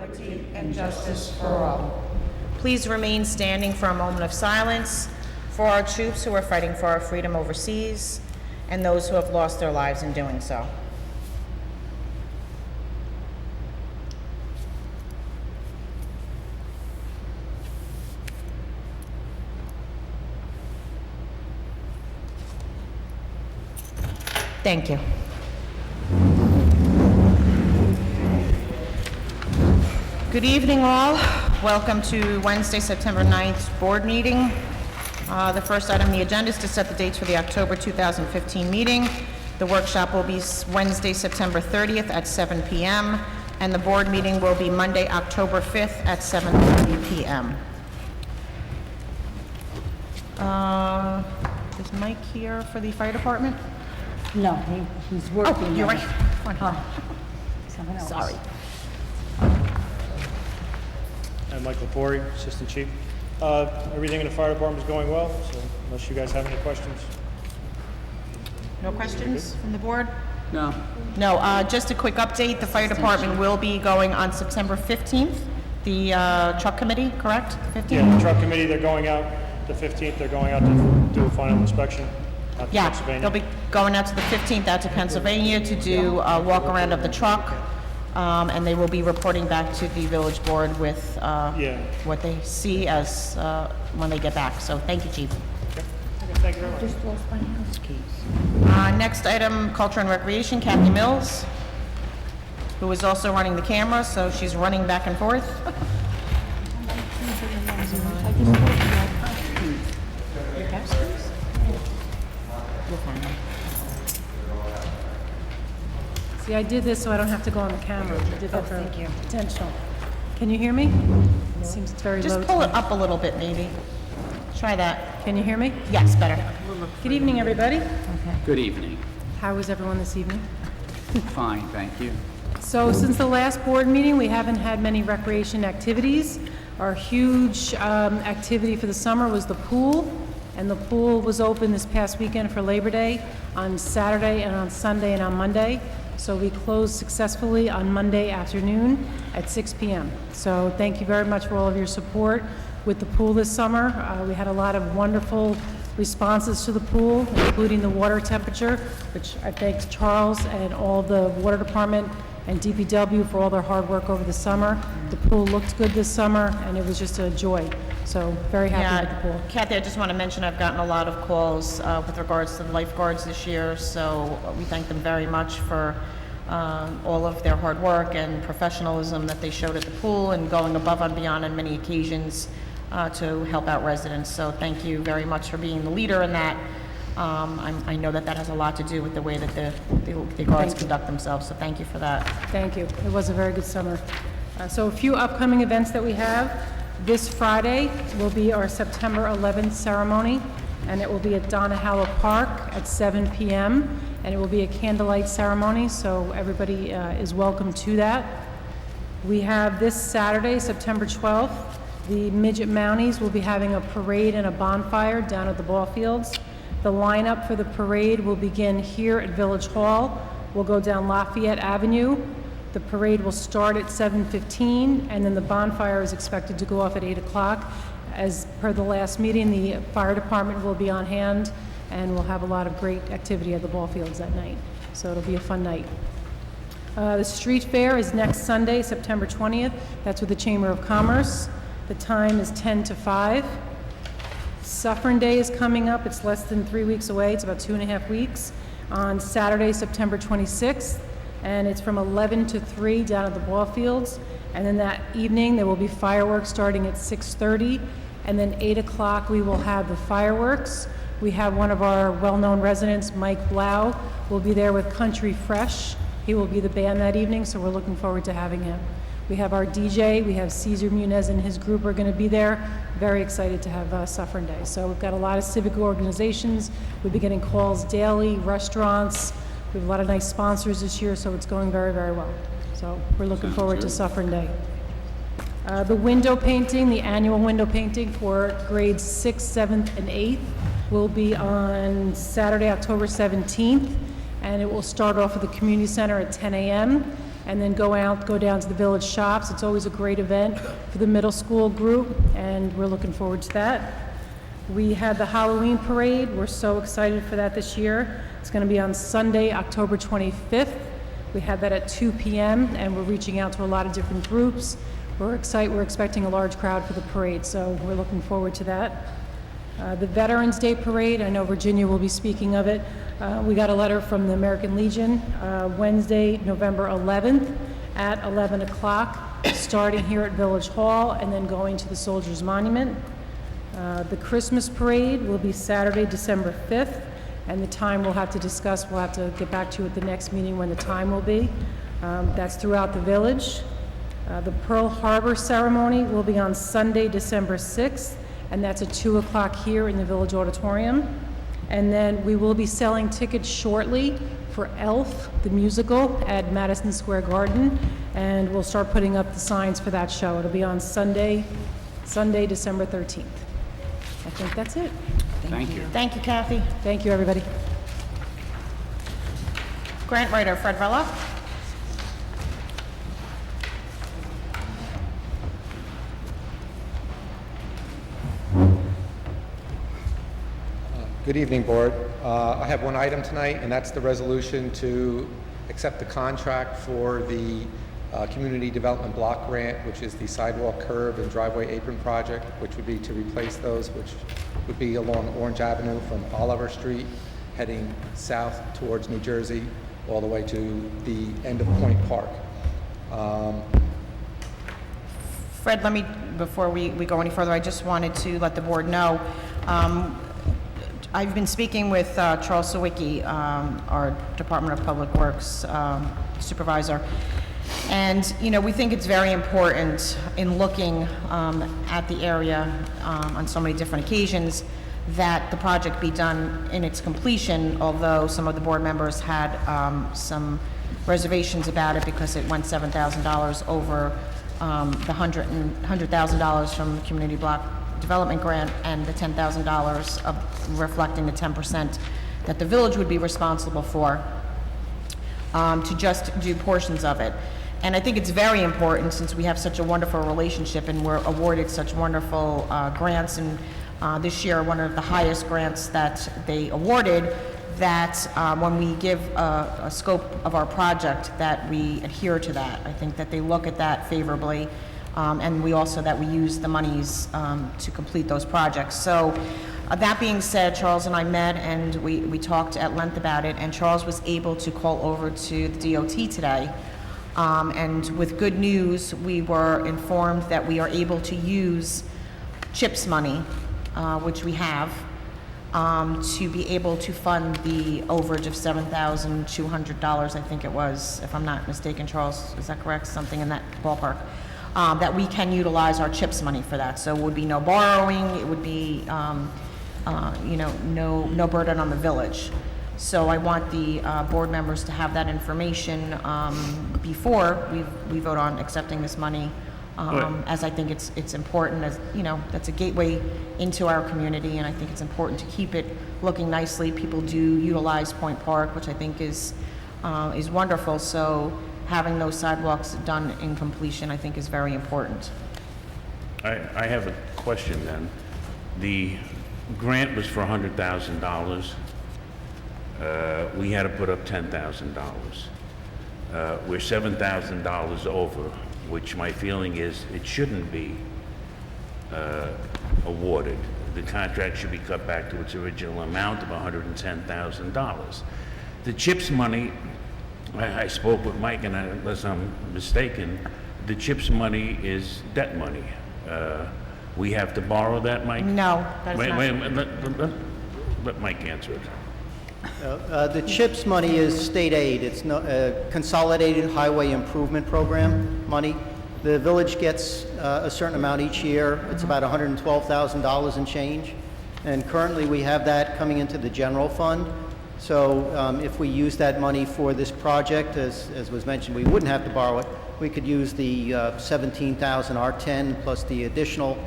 liberty and justice for all. Please remain standing for a moment of silence for our troops who are fighting for our freedom overseas and those who have lost their lives in doing so. Thank you. Good evening, all. Welcome to Wednesday, September 9th board meeting. The first item on the agenda is to set the dates for the October 2015 meeting. The workshop will be Wednesday, September 30th at 7 p.m., and the board meeting will be Monday, October 5th at 7:30 p.m. Is Mike here for the fire department? No, he's working. Oh, you're right. Someone else. Sorry. I'm Michael Corey, Assistant Chief. Everything in the fire department is going well, so unless you guys have any questions. No questions from the board? No. No, just a quick update. The fire department will be going on September 15th, the truck committee, correct? 15th? Yeah, the truck committee, they're going out the 15th, they're going out to do a final inspection out to Yeah, Pennsylvania. they'll be going out to the 15th out to Pennsylvania to do a walk around of the truck, and they will be reporting back to the village board with what they see as when they get back. So thank you, Chief. Okay, thank you very much. Just lost my house keys. Next item, Culture and Recreation, Kathy Mills, who is also running the camera, so she's running back and forth. See, I did this so I don't have to go on the camera. I did that for potential. Can you hear me? Seems it's very low. Just pull it up a little bit, maybe. Try that. Can you hear me? Yes, better. Good evening, everybody. Good evening. How is everyone this evening? Fine, thank you. So since the last board meeting, we haven't had many recreation activities. Our huge activity for the summer was the pool, and the pool was open this past weekend for Labor Day on Saturday and on Sunday and on Monday. So we closed successfully on Monday afternoon at 6 p.m. So thank you very much for all of your support with the pool this summer. We had a lot of wonderful responses to the pool, including the water temperature, which I thank Charles and all the water department and DPW for all their hard work over the summer. The pool looked good this summer, and it was just a joy. So very happy with the pool. Kathy, I just want to mention I've gotten a lot of calls with regards to the lifeguards this year, so we thank them very much for all of their hard work and professionalism that they showed at the pool and going above and beyond on many occasions to help out residents. So thank you very much for being the leader in that. I know that that has a lot to do with the way that the guards conduct themselves, so thank you for that. Thank you. It was a very good summer. So a few upcoming events that we have. This Friday will be our September 11th ceremony, and it will be at Donahallow Park at 7 p.m., and it will be a candlelight ceremony, so everybody is welcome to that. We have this Saturday, September 12th, the Midget Mounties will be having a parade and a bonfire down at the ball fields. The lineup for the parade will begin here at Village Hall. We'll go down Lafayette Avenue. The parade will start at 7:15, and then the bonfire is expected to go off at 8 o'clock. As per the last meeting, the fire department will be on hand, and we'll have a lot of great activity at the ball fields that night. So it'll be a fun night. The street fair is next Sunday, September 20th. That's with the Chamber of Commerce. The time is 10 to 5. Suffern Day is coming up. It's less than 3 weeks away. It's about 2.5 weeks. On Saturday, September 26th. And it's from 11 to 3 down at the ball fields. And then that evening, there will be fireworks starting at 6:30. And then 8 o'clock, we will have the fireworks. We have one of our well-known residents, Mike Blau, will be there with Country Fresh. He will be the band that evening, so we're looking forward to having him. We have our DJ, we have Cesar Munez and his group are going to be there. Very excited to have Suffern Day. So we've got a lot of civic organizations. We've been getting calls daily, restaurants. We have a lot of nice sponsors this year, so it's going very, very well. So we're looking forward to Suffern Day. The window painting, the annual window painting for grades 6th, 7th, and 8th will be on Saturday, October 17th, and it will start off at the community center at 10 a.m. and then go down to the village shops. It's always a great event for the middle school group, and we're looking forward to that. We had the Halloween parade. We're so excited for that this year. It's going to be on Sunday, October 25th. We had that at 2 p.m., and we're reaching out to a lot of different groups. We're expecting a large crowd for the parade, so we're looking forward to that. The Veterans Day Parade, I know Virginia will be speaking of it. We got a letter from the American Legion Wednesday, November 11th at 11 o'clock, starting here at Village Hall and then going to the Soldiers Monument. The Christmas Parade will be Saturday, December 5th, and the time we'll have to discuss. We'll have to get back to you at the next meeting when the time will be. That's throughout the village. The Pearl Harbor Ceremony will be on Sunday, December 6th, and that's at 2 o'clock here in the Village Auditorium. And then we will be selling tickets shortly for Elf, the musical, at Madison Square Garden, and we'll start putting up the signs for that show. It'll be on Sunday, December 13th. I think that's it. Thank you. Thank you, Kathy. Thank you, everybody. Grant writer Fred Vella. Good evening, Board. I have one item tonight, and that's the resolution to accept the contract for the Community Development Block Grant, which is the sidewalk curb and driveway apron project, which would be to replace those, which would be along Orange Avenue from Oliver Street, heading south towards New Jersey, all the way to the end of Point Park. Fred, before we go any further, I just wanted to let the board know, I've been speaking with Charles Sawicki, our Department of Public Works supervisor, and we think it's very important in looking at the area on so many different occasions that the project be done in its completion, although some of the board members had some reservations about it because it went $7,000 over the $100,000 from the Community Block Development Grant and the $10,000 of reflecting the 10% that the village would be responsible for to just do portions of it. And I think it's very important, since we have such a wonderful relationship and we're awarded such wonderful grants, and this year one of the highest grants that they awarded, that when we give a scope of our project, that we adhere to that. I think that they look at that favorably. And we also that we use the monies to complete those projects. So that being said, Charles and I met and we talked at length about it, and Charles was able to call over to the DOT today. And with good news, we were informed that we are able to use CHIPS money, which we have, to be able to fund the overage of $7,200, I think it was, if I'm not mistaken, Charles, is that correct? Something in that ballpark. That we can utilize our CHIPS money for that. So it would be no borrowing, it would be, no burden on the village. So I want the board members to have that information before we vote on accepting this money, as I think it's important, as that's a gateway into our community, and I think it's important to keep it looking nicely. People do utilize Point Park, which I think is wonderful. So having those sidewalks done in completion, I think, is very important. I have a question then. The grant was for $100,000. We had to put up $10,000. We're $7,000 over, which my feeling is it shouldn't be awarded. The contract should be cut back to its original amount of $110,000. The CHIPS money, I spoke with Mike, and unless I'm mistaken, the CHIPS money is debt money. We have to borrow that, Mike? No, that is not. Wait, let Mike answer it. The CHIPS money is state aid. It's Consolidated Highway Improvement Program money. The village gets a certain amount each year. It's about $112,000 and change. And currently we have that coming into the general fund. So if we use that money for this project, as was mentioned, we wouldn't have to borrow it. We could use the $17,000 our 10 plus the additional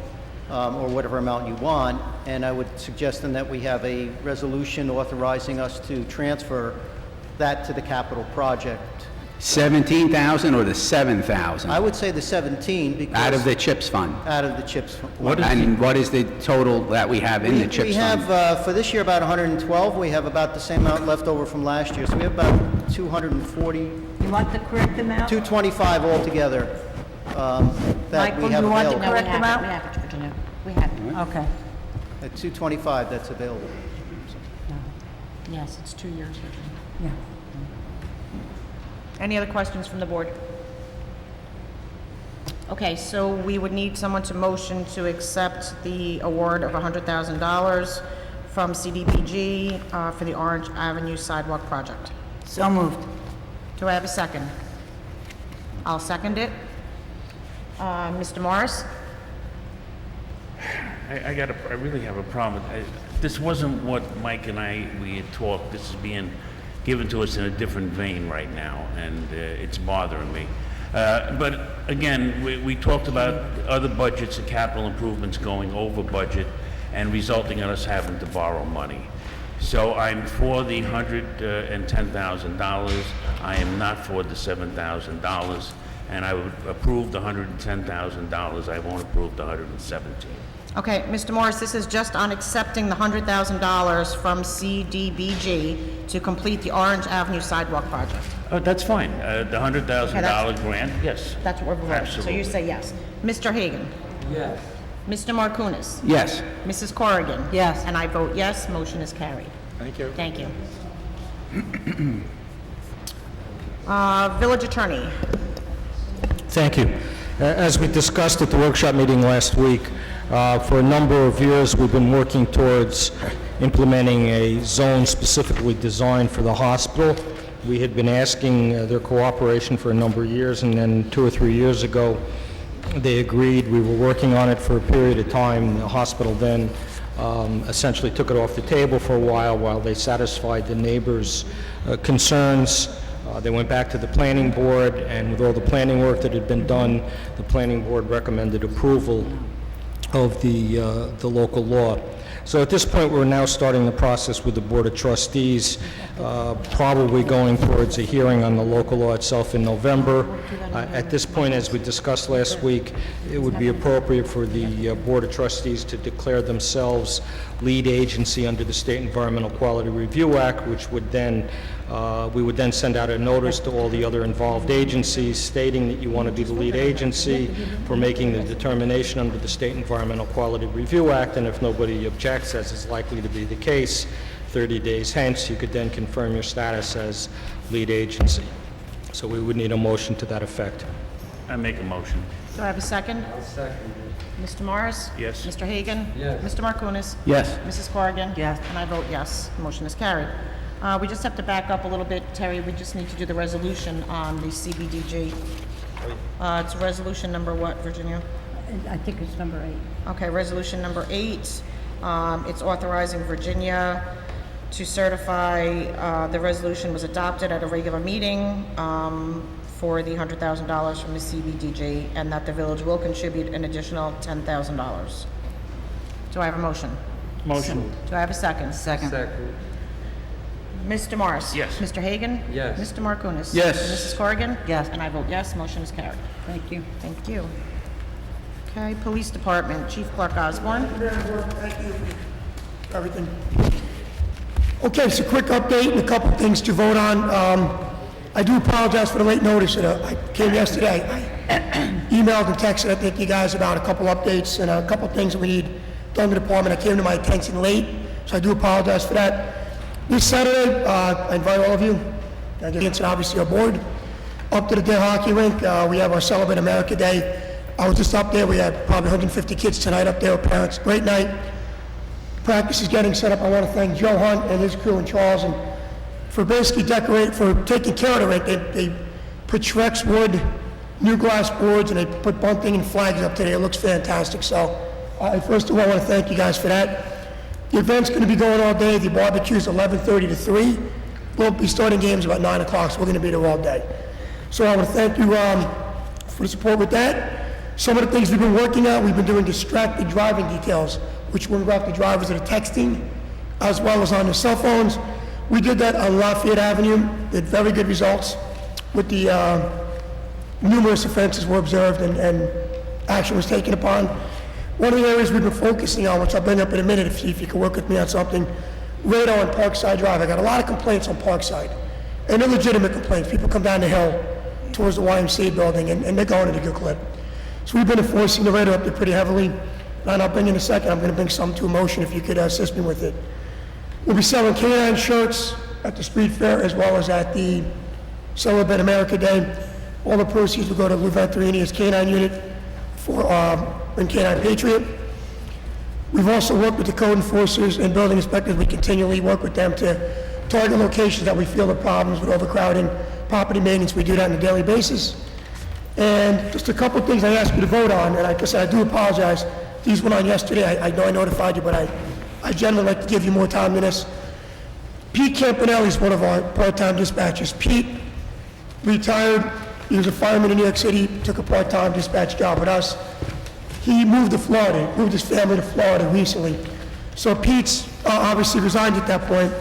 or whatever amount you want. And I would suggest then that we have a resolution authorizing us to transfer that to the capital project 17,000 or the 7,000? I would say the 17 because... Out of the CHIPS fund? Out of the CHIPS. And what is the total that we have in the We CHIPS fund? have, for this year, about 112. We have about the same amount left over from last year. So we have about 240, You want the correct amount? 225 altogether that we Michael, have you want the available. correct amount? We have it, Virginia. We have it. Okay. At 225 that's available. Yes, it's 2 years, Virginia. Yeah. Any other questions from the board? Okay, so we would need someone to motion to accept the award of $100,000 from CDBG for the Orange Avenue Sidewalk Project. So moved. Do I have a second? I'll second it. Mr. Morris? I really have a problem. This wasn't what Mike and we had talked. This is being given to us in a different vein right now, and it's bothering me. But again, we talked about other budgets and capital improvements going over budget and resulting in us having to borrow money. So I'm for the $110,000. I am not for the $7,000, and I would approve the $110,000. I won't approve the $117,000. Okay, Mr. Morris, this is just on accepting the $100,000 from CDBG to complete the Orange Avenue Sidewalk Project. Oh, that's fine. The $100,000 grant, yes. That's what we're voting. So you Absolutely. say yes. Mr. Hagen? Yes. Mr. Markunas? Yes. Mrs. Corrigan? Yes. And I vote yes, motion is carried. Thank you. Thank you. Village Attorney? Thank you. As we discussed at the workshop meeting last week, for a number of years, we've been working towards implementing a zone specifically designed for the hospital. We had been asking their cooperation for a number of years, and then 2 or 3 years ago, they agreed. We were working on it for a period of time. The hospital then essentially took it off the table for a while they satisfied the neighbors' concerns. They went back to the planning board, and with all the planning work that had been done, the planning board recommended approval of the local law. So at this point, we're now starting the process with the Board of Trustees, probably going towards a hearing on the local law itself in November. At this point, as we discussed last week, it would be appropriate for the Board of Trustees to declare themselves lead agency under the State Environmental Quality Review Act, which would then, we would then send out a notice to all the other involved agencies stating that you want to be the lead agency for making the determination under the State Environmental Quality Review Act, and if nobody objects, as is likely to be the case, 30 days hence, you could then confirm your status as lead agency. So we would need a motion to that effect. I make a motion. Do I have a second? I'll second Mr. Morris? Yes. Mr. Hagen? Yes. Mr. Markunas? Yes. Mrs. Corrigan? Yes. And I vote yes, motion is carried. We just have to back up a little bit, Terry, we just need to do the resolution on the CBDG. It's resolution number what, Virginia? I think it's number 8. Okay, resolution number 8, it's authorizing Virginia to certify the resolution was adopted at a regular meeting for the $100,000 from the CBDG, and that the village will contribute an additional $10,000. Do I have a motion? Motion. Do I have a second? Second. Second. Mr. Morris? Yes. Mr. Hagen? Yes. Mr. Markunas? Yes. Mrs. Corrigan? Yes. And I vote yes, motion is carried. Thank you. Thank you. Okay, Police Department, Chief Clerk Osborne. Thank you for everything. Okay, so quick update and a couple of things to vote on. I do apologize for the late notice. I came yesterday. I emailed and texted, I think, you guys about a couple updates and a couple of things that we need done in the department. I came to my attention late, so I do apologize for that. This Saturday, I invite all of you, and obviously our board, up to the Day Hockey Rink. We have our Celebrate America Day. I was just up there. We had probably 150 kids tonight up there with parents. Great night. Practice is getting set up. I want to thank Joe Hunt and his crew and Charles and for basically for taking care of the rink. They put Trex wood, new glass boards, and they put bunting and flags up today. It looks fantastic. So first of all, I want to thank you guys for that. The event's going to be going all day. The barbecue's 11:30 to 3. We'll be starting games about 9 o'clock, so we're going to be there all day. So I want to thank you for the support with that. Some of the things we've been working on, we've been doing distracted driving details, which will involve the drivers that are texting, as well as on their cell phones. We did that on Lafayette Avenue, with very good results. with the numerous offenses were observed and action was taken upon. One of the areas we've been focusing on, which I'll bring up in a minute if you can work with me on something, radar on Parkside Drive. I got a lot of complaints on Parkside, and they're legitimate complaints. People come down the hill towards the YMCA building, and they're going at a good clip. So we've been enforcing the radar up there pretty heavily, and I'll bring in a second. I'm going to bring some to a motion if you could assist me with it. We'll be selling canine shirts at the street fair as well as at the Celebrate America Day. All the proceeds will go to Lou Venturini's canine unit for Canine Patriot. We've also worked with the code enforcers and building inspectors. We continually work with them to target locations that we feel are problems with overcrowding, property maintenance. We do that on a daily basis. And just a couple of things I asked you to vote on, and like I said, I do apologize. These went on yesterday. I know I notified you, but I generally like to give you more time than this. Pete Campanelli is one of our part-time dispatchers. Pete retired. He was a fireman in New York City, took a part-time dispatch job with us. He moved to Florida, moved his family to Florida recently. So Pete's obviously resigned at that point.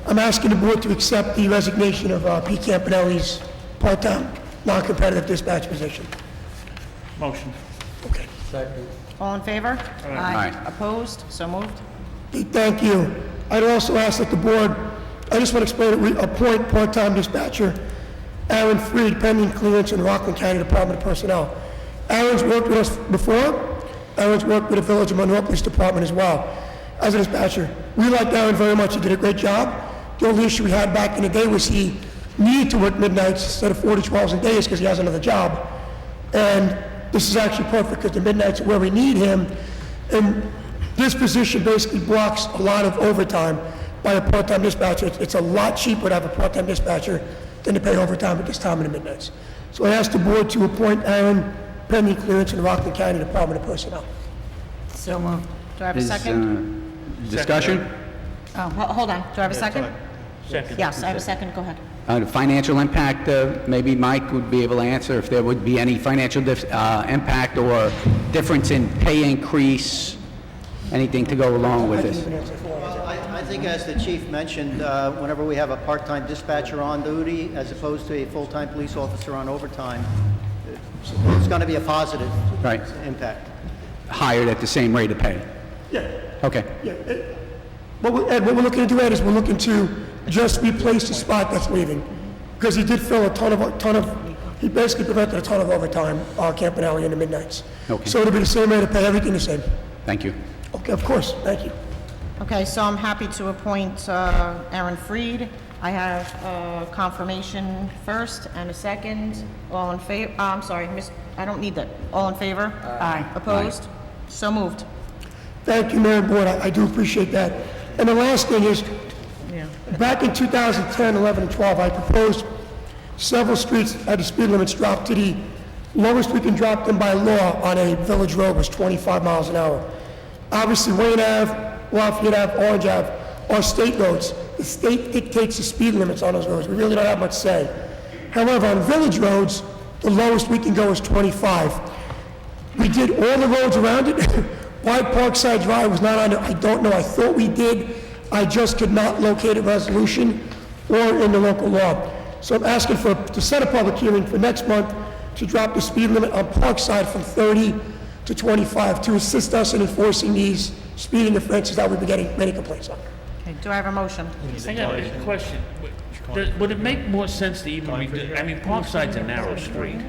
I'm asking the board to accept the resignation of Pete Campanelli's part-time, non-competitive dispatch position. Motion. Okay. All in favor? Aye. Opposed? So moved. Pete, thank you. I'd also ask that the board, I just want to explain, appoint part-time dispatcher Aaron Freed, pending clearance in Rockland County Department of Personnel. Aaron's worked with us before. Aaron's worked with the Village of Monroe Police Department as well as a dispatcher. We liked Aaron very much. He did a great job. The only issue we had back in the day was he needed to work midnights instead of 40, 12 days because he has another job. And this is actually perfect because the midnights are where we need him. And this position basically blocks a lot of overtime by a part-time dispatcher. It's a lot cheaper to have a part-time dispatcher than to pay overtime at this time in the midnights. So I asked the board to appoint Aaron, pending clearance in the Rockland County Department of Personnel. So moved. Do I have a second? Discussion? Hold on. Do I have a second? Second. Yes, I have a second. Go ahead. The financial impact, maybe Mike would be able to answer if there would be any financial impact or difference in pay increase, anything to go along with this. Well, I think as the chief mentioned, whenever we have a part-time dispatcher on duty as opposed to a full-time police officer on overtime, it's going to be a positive Right. impact. Hired at the same rate of pay? Yeah, Okay. yeah. What we're looking to do, Ed, is we're looking to just replace the spot that's leaving. Because he did fill a ton of, he basically prevented a ton of overtime, Campanelli in the midnights. Okay. So it'll be the same rate of pay, everything the same. Thank you. Okay, of course, thank you. Okay, so I'm happy to appoint Aaron Freed. I have confirmation first and a second. All in favor? I'm sorry, I don't need that. All in favor? Aye. Opposed? So moved. Thank you, Mayor and Board, I do appreciate that. And the last thing is, back in 2010, 11, and 12, I proposed several streets had the speed limits dropped to the lowest we can drop them by law on a village road was 25 miles an hour. Obviously, Wayne Ave, Lafayette Ave, Orange Ave are state roads. The state dictates the speed limits on those roads. We really don't have much say. However, on village roads, the lowest we can go is 25. We did all the roads around it. Why Parkside Drive was not on it, I don't know. I thought we did. I just could not locate a resolution or in the local law. So I'm asking to set a public hearing for next month to drop the speed limit on Parkside from 30 to 25 to assist us in enforcing these speeding offenses that we've been getting many complaints on. Okay, do I have a motion? I got a question. Would it make more sense to even reduce, I mean, Parkside's a narrow street,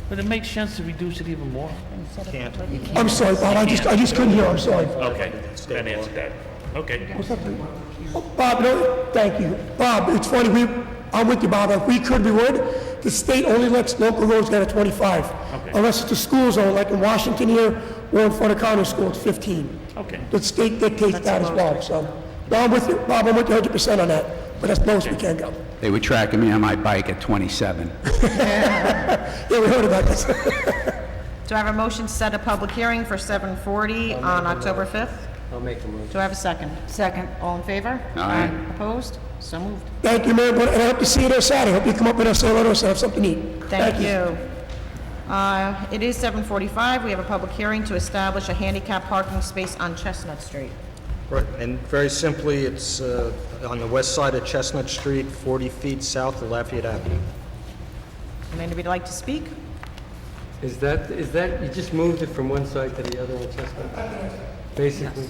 but it makes sense to reduce it even more? I'm sorry, Bob, I just couldn't hear, I'm sorry. Okay, that answered that. Okay. Bob, no, thank you. Bob, it's funny, I'm with you, Bob, if we could, we would. The state only lets local roads get a 25. Okay. Unless it's a school zone, like in Washington here, or in front of Conner School, it's 15. Okay. The state dictates that as well, so. No, I'm with you, Bob, I'm with you 100% on that, but that's the most we can go. They were tracking me on my bike at 27. Yeah, we heard about this. Do I have a motion to set a public hearing for 7:40 on October 5th? I'll make the motion. Do I have a second? Second. All in favor? Aye. Opposed? So moved. Thank you, Mayor, and I hope to see you there Saturday. Hope you come up with us, say hello to us, and have something to eat. Thank you. It is 7:45. We have a public hearing to establish a handicap parking space on Chestnut Street. Right, and very simply, it's on the west side of Chestnut Street, 40 feet south of Lafayette Avenue. Would anybody like to speak? Is that, you just moved it from one side to the other on Chestnut? Basically?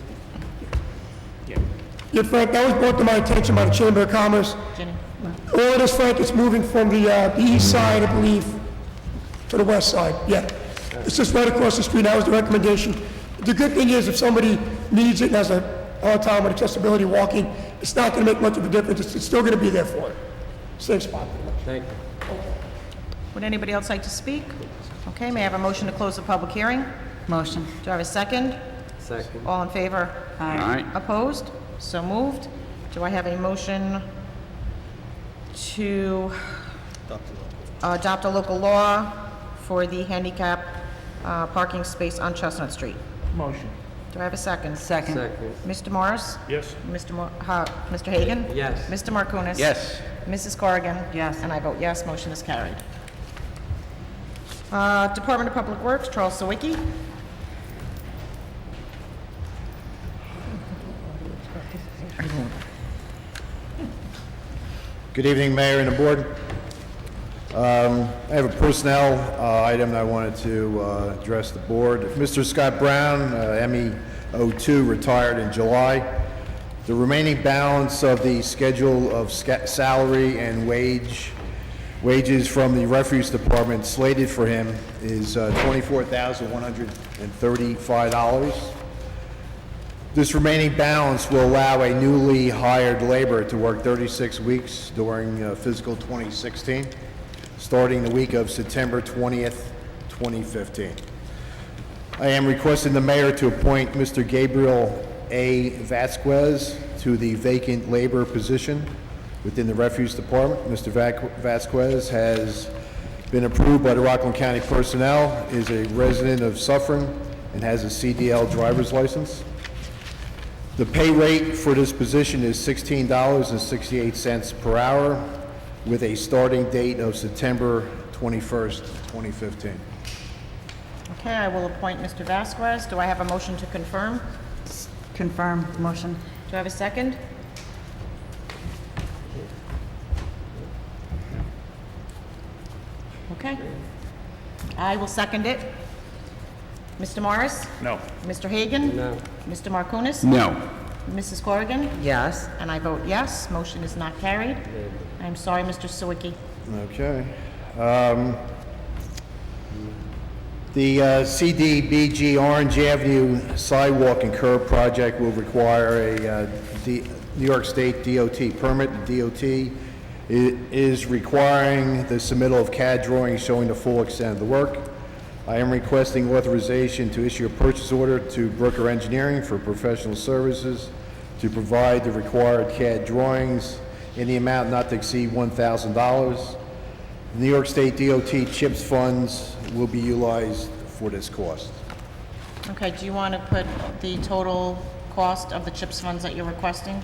Yeah, Frank, that was brought to my attention by the Chamber of Commerce. Ginny? All it is, Frank, it's moving from the east side, I believe, to the west side, yeah. It's just right across the street, that was the recommendation. The good thing is, if somebody needs it and has a hard time with accessibility walking, it's not gonna make much of a difference, it's still gonna be there for it. Same spot, pretty much. Thank you. Would anybody else like to speak? Okay, may I have a motion to close the public hearing? Motion. Do I have a second? Second. All in favor? All right. Opposed? So moved. Do I have a motion to adopt a local law for the handicap parking space on Chestnut Street? Motion. Do I have a second? Second. Second. Mr. Morris? Yes. Mr. Hagen? Yes. Mr. Markunas? Yes. Mrs. Corrigan? Yes. And I vote yes, motion is carried. Department of Public Works, Charles Sawicki. Good evening, Mayor and the Board. I have a personnel item I wanted to address the Board. Mr. Scott Brown, ME02, retired in July. The remaining balance of the schedule of salary and wages from the Refuse Department slated for him is $24,135. This remaining balance will allow a newly hired laborer to work 36 weeks during fiscal 2016, starting the week of September 20th, 2015. I am requesting the mayor to appoint Mr. Gabriel A. Vasquez to the vacant labor position within the Refuse Department. Mr. Vasquez has been approved by the Rockland County Personnel, is a resident of Suffern, and has a CDL driver's license. The pay rate for this position is $16.68 per hour, with a starting date of September 21st, 2015. Okay, I will appoint Mr. Vasquez. Do I have a motion to confirm? Confirm, motion. Do I have a second? Okay. I will second it. Mr. Morris? No. Mr. Hagen? No. Mr. Markunas? No. Mrs. Corrigan? Yes. And I vote yes, motion is not carried. I'm sorry, Mr. Sawicki. Okay. The CDBG Orange Avenue sidewalk and curb project will require a New York State DOT permit. The DOT is requiring the submittal of CAD drawings showing the full extent of the work. I am requesting authorization to issue a purchase order to Brooker Engineering for professional services to provide the required CAD drawings in the amount not to exceed $1,000. New York State DOT CHIPS funds will be utilized for this cost. Okay, do you want to put the total cost of the CHIPS funds that you're requesting?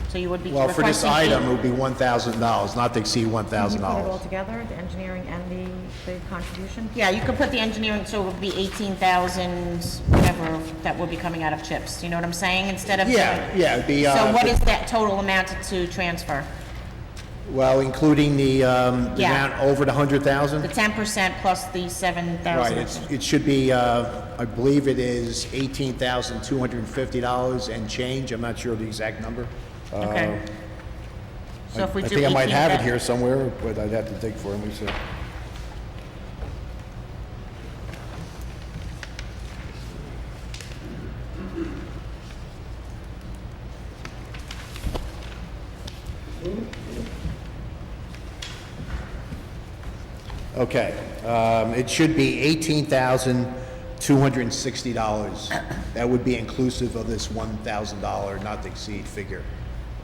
So you would be Well, for this requesting item, it would be $1,000, not to exceed $1,000. Can you put it all together, the engineering and the contribution? Yeah, you could put the engineering, so it would be 18,000, whatever, that would be coming out of CHIPS. You know what I'm saying? Instead of... Yeah, it'd be... So what is that total amount to transfer? Well, including the Yeah. amount over the 100,000? The 10% plus the 7,000? Right, it should be, I believe it is $18,250 and change. I'm not sure of the exact number. Okay. So if we I do think I might have it 18,000 here somewhere, but I'd have to dig for it. Let me see. Okay, it should be $18,260. That would be inclusive of this $1,000 not to exceed figure.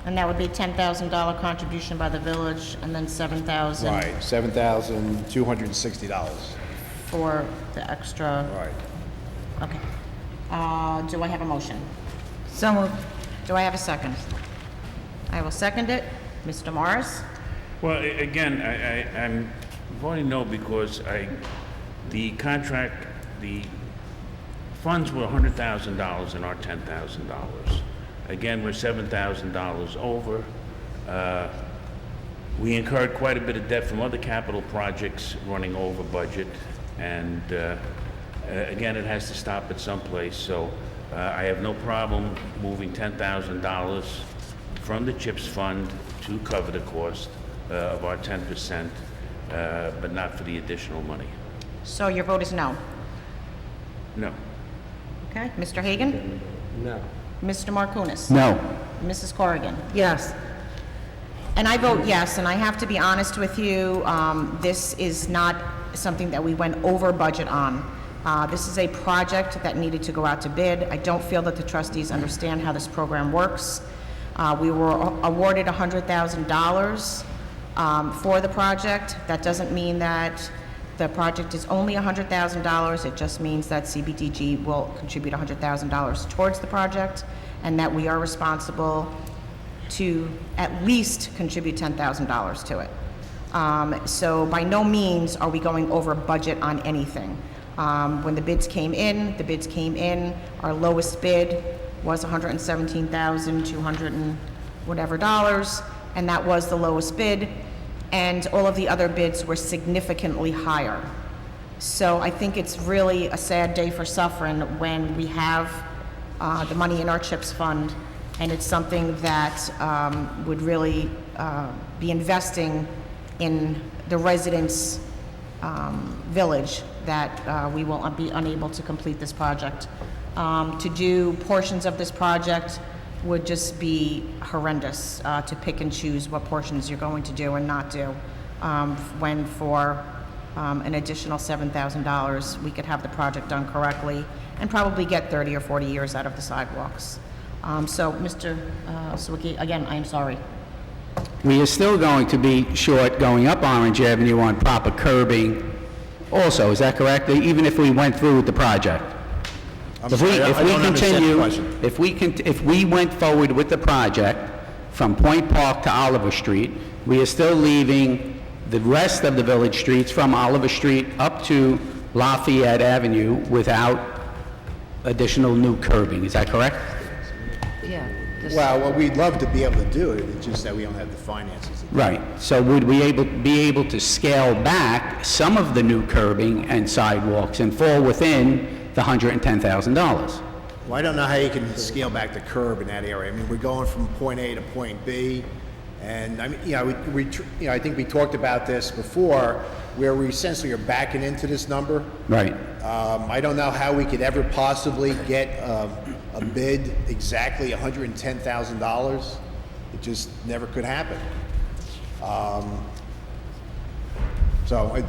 And that would be $10,000 contribution by the village, and then 7,000 Right, $7,260. for the extra... Right. Okay. Do I have a motion? So moved. Do I have a second? I will second it. Mr. Morris? Well, again, I'm voting no because the contract, the funds were $100,000 and our $10,000. Again, we're $7,000 over. We incurred quite a bit of debt from other capital projects running over budget, and again, it has to stop at some place, so I have no problem moving $10,000 from the CHIPS fund to cover the cost of our 10%, but not for the additional money. So your vote is no. No. Okay, Mr. Hagen? No. Mr. Markunas? No. Mrs. Corrigan? Yes. And I vote yes, and I have to be honest with you, this is not something that we went over budget on. This is a project that needed to go out to bid. I don't feel that the trustees understand how this program works. We were awarded $100,000 for the project. That doesn't mean that the project is only $100,000. It just means that CBDG will contribute $100,000 towards the project, and that we are responsible to at least contribute $10,000 to it. So by no means are we going over budget on anything. When the bids came in, our lowest bid was $117,200 and whatever dollars, and that was the lowest bid, and all of the other bids were significantly higher. So I think it's really a sad day for Suffern when we have the money in our CHIPS fund, and it's something that would really be investing in the residents' village, that we will be unable to complete this project. To do portions of this project would just be horrendous, to pick and choose what portions you're going to do and not do, when for an additional $7,000, we could have the project done correctly and probably get 30 or 40 years out of the sidewalks. So, Mr. Sawicki, again, I am sorry. We are still going to be short going up Orange Avenue on proper curbing also, is that correct? Even if we went through with the project? If we went forward with the project from Point Park to Oliver Street, we are still leaving the rest of the village streets from Oliver Street up to Lafayette Avenue without additional new curbing, is that correct? Yeah. Well, we'd love to be able to do it, it's just that we don't have the finances. Right, so would we be able to scale back some of the new curbing and sidewalks and fall within the $110,000? Well, I don't know how you can scale back the curb in that area. I mean, we're going from point A to point B, and I mean, I think we talked about this before, where we essentially are backing into this number. Right. I don't know how we could ever possibly get a bid exactly $110,000. It just never could happen. So, I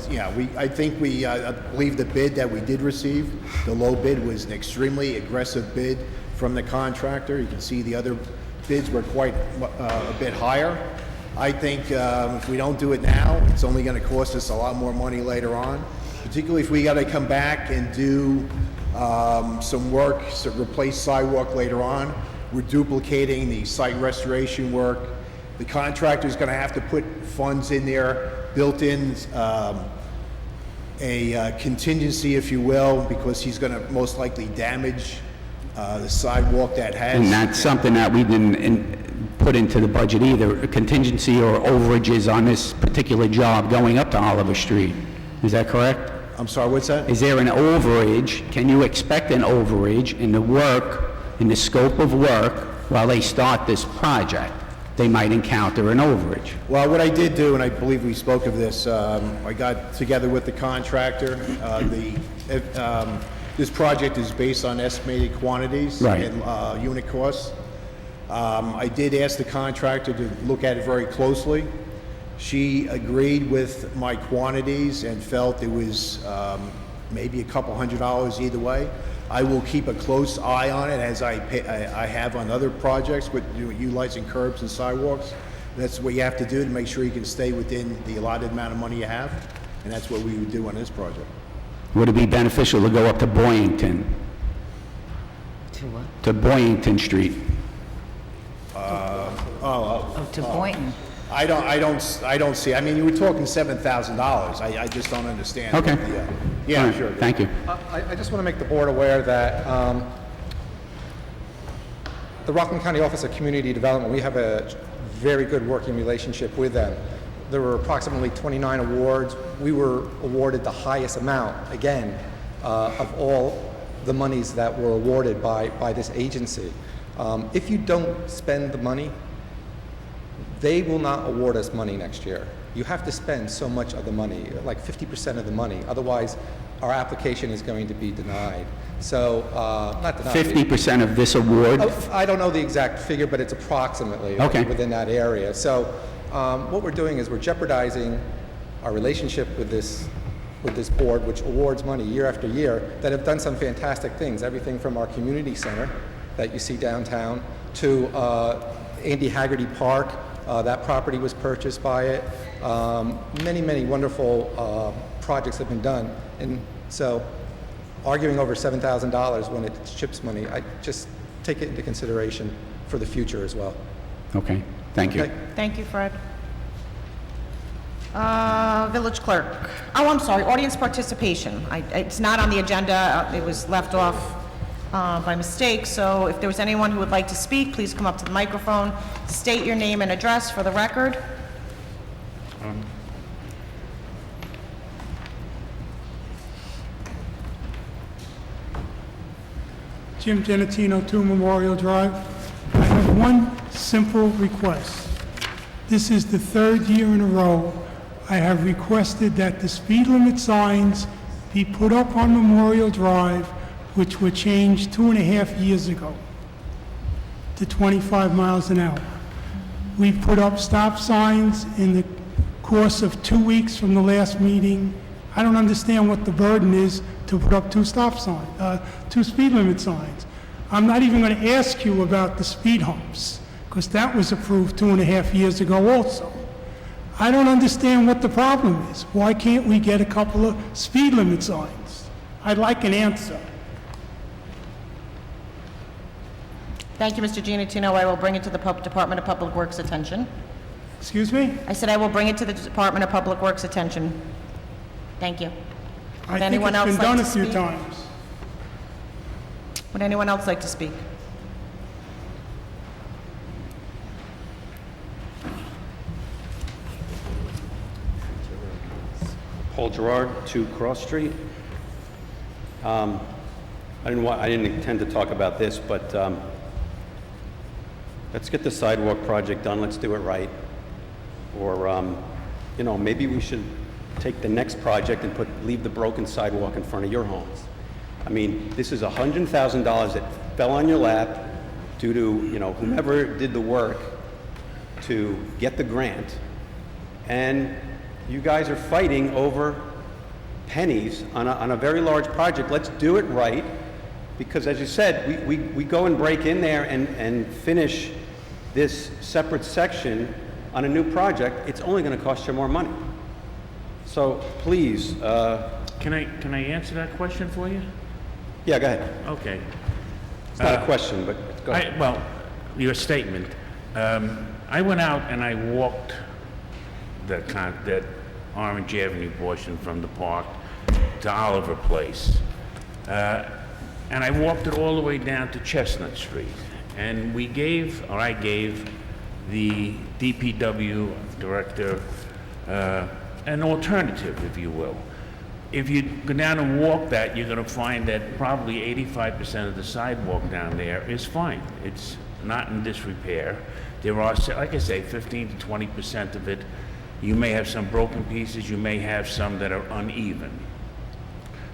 think I believe the bid that we did receive, the low bid, was an extremely aggressive bid from the contractor. You can see the other bids were quite a bit higher. I think if we don't do it now, it's only going to cost us a lot more money later on, particularly if we got to come back and do some work to replace sidewalk later on. We're duplicating the site restoration work. The contractor's going to have to put funds in there, built in a contingency, if you will, because he's going to most likely damage the sidewalk that has. And that's something that we didn't put into the budget either, a contingency or overages on this particular job going up to Oliver Street. Is that correct? I'm sorry, what's that? Is there an overage? Can you expect an overage in the work, in the scope of work, while they start this project? They might encounter an overage. Well, what I did do, and I believe we spoke of this, I got together with the contractor. This project is based on estimated quantities and unit costs. I did ask the contractor to look at it very closely. She agreed with my quantities and felt it was maybe a couple $100 either way. I will keep a close eye on it as I have on other projects with utilizing curbs and sidewalks. That's what you have to do to make sure you can stay within the allotted amount of money you have, and that's what we would do on this project. Would it be beneficial to go up to Boyington? To what? To Boyington Street? To Boynton. I don't see. I mean, you were talking $7,000. I just don't understand. Okay. Yeah, Right. sure. Thank you. I just want to make the board aware that the Rockland County Office of Community Development, we have a very good working relationship with them. there were approximately 29 awards. We were awarded the highest amount, again, of all the monies that were awarded by this agency. If you don't spend the money, they will not award us money next year. You have to spend so much of the money, like 50% of the money. Otherwise, our application is going to be denied. So, not denied. 50% of this award? I don't know the exact figure, but it's approximately Okay. within that area. So, what we're doing is we're jeopardizing our relationship with this board, which awards money year after year, that have done some fantastic things. Everything from our community center that you see downtown to Andy Haggerty Park. That property was purchased by it. Many wonderful projects have been done. And so arguing over $7,000 when it's CHIPS money, I just take it into consideration for the future as well. Okay, thank you. Okay. Thank you, Fred. Village clerk. Oh, I'm sorry, audience participation. It's not on the agenda. It was left off by mistake. So if there was anyone who would like to speak, please come up to the microphone, state your name and address for the record. Jim Genatino, 2 Memorial Drive. I have one simple request. This is the 3rd year in a row I have requested that the speed limit signs be put up on Memorial Drive, which were changed 2.5 years ago to 25 miles an hour. We put up stop signs in the course of 2 weeks from the last meeting. I don't understand what the burden is to put up 2 speed limit signs. I'm not even going to ask you about the speed humps, because that was approved 2.5 years ago also. I don't understand what the problem is. Why can't we get a couple of speed limit signs? I'd like an answer. Thank you, Mr. Giannattino. I will bring it to the Department of Public Works' attention. Excuse me? I said I will bring it to the Department of Public Works' attention. Thank you. I think it's been done a few times. Would anyone else like to speak? Paul Gerard, 2 Cross Street. I didn't intend to talk about this, but let's get the sidewalk project done. Let's do it right. Or, maybe we should take the next project and leave the broken sidewalk in front of your homes. I mean, this is $100,000 that fell on your lap due to, whomever did the work to get the grant. And you guys are fighting over pennies on a very large project. Let's do it right, because as you said, we go and break in there and finish this separate section on a new project. It's only going to cost you more money. So please. Can I answer that question for you? Yeah, go ahead. Okay. It's not a question, but go ahead. Well, your statement. I went out and I walked that Orange Avenue portion from the park to Oliver Place. And I walked it all the way down to Chestnut Street. And I gave the DPW director an alternative, if you will. If you go down and walk that, you're going to find that probably 85% of the sidewalk down there is fine. It's not in disrepair. There are, like I say, 15 to 20% of it. You may have some broken pieces. You may have some that are uneven,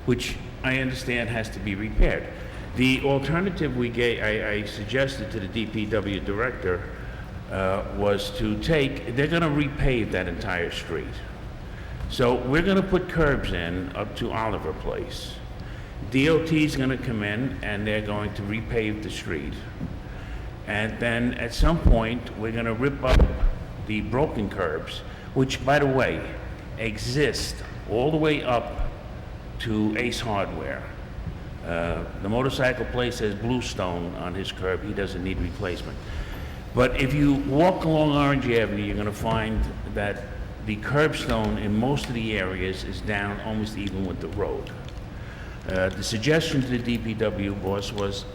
which I understand has to be repaired. The alternative I suggested to the DPW director was they're going to repave that entire street. So we're going to put curbs in up to Oliver Place. DOT's going to come in and they're going to repave the street. And then at some point, we're going to rip up the broken curbs, which, by the way, exist all the way up to Ace Hardware. The motorcycle place has bluestone on his curb. He doesn't need replacement. But if you walk along Orange Avenue, you're going to find that the curbstone in most of the areas is down almost even with the road. The suggestion to the DPW boss was,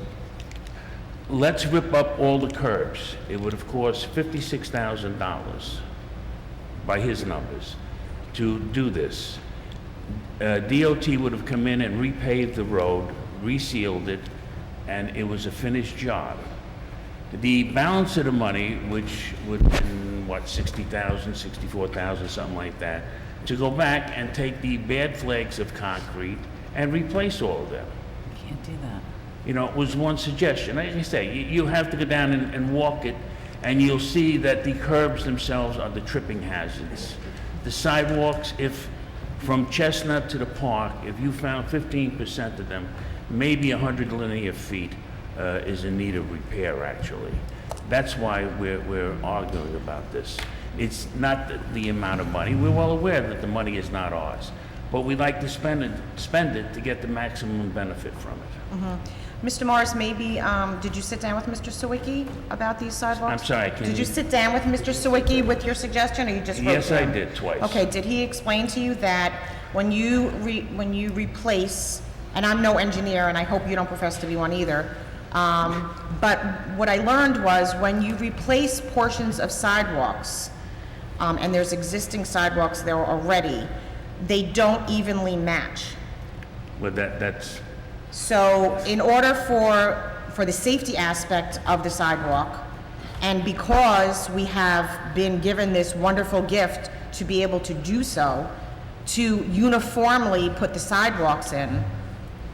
let's rip up all the curbs. It would have cost $56,000. by his numbers, to do this. DOT would have come in and repaved the road, resealed it, and it was a finished job. The balance of the money, which would have been, what, 60,000, 64,000, something like that, to go back and take the bad flakes of concrete and replace all of them. Can't do that. You know, it was one suggestion. Like I say, you have to go down and walk it, and you'll see that the curbs themselves are the tripping hazards. The sidewalks, if from Chestnut to the park, if you found 15% of them, maybe 100 linear feet is in need of repair, actually. That's why we're arguing about this. It's not the amount of money. We're well aware that the money is not ours, but we'd like to spend it to get the maximum benefit from it. Mr. Morris, maybe, did you sit down with Mr. Sawicki about these sidewalks? I'm sorry, can Did you you- sit down with Mr. Sawicki with your suggestion, or you just wrote Yes, I down? did, twice. Okay, did he explain to you that when you replace, and I'm no engineer, and I hope you don't profess to be one either, but what I learned was when you replace portions of sidewalks, and there's existing sidewalks there already, they don't evenly match. Well, that's, So in order for the safety aspect of the sidewalk, and because we have been given this wonderful gift to be able to do so, to uniformly put the sidewalks in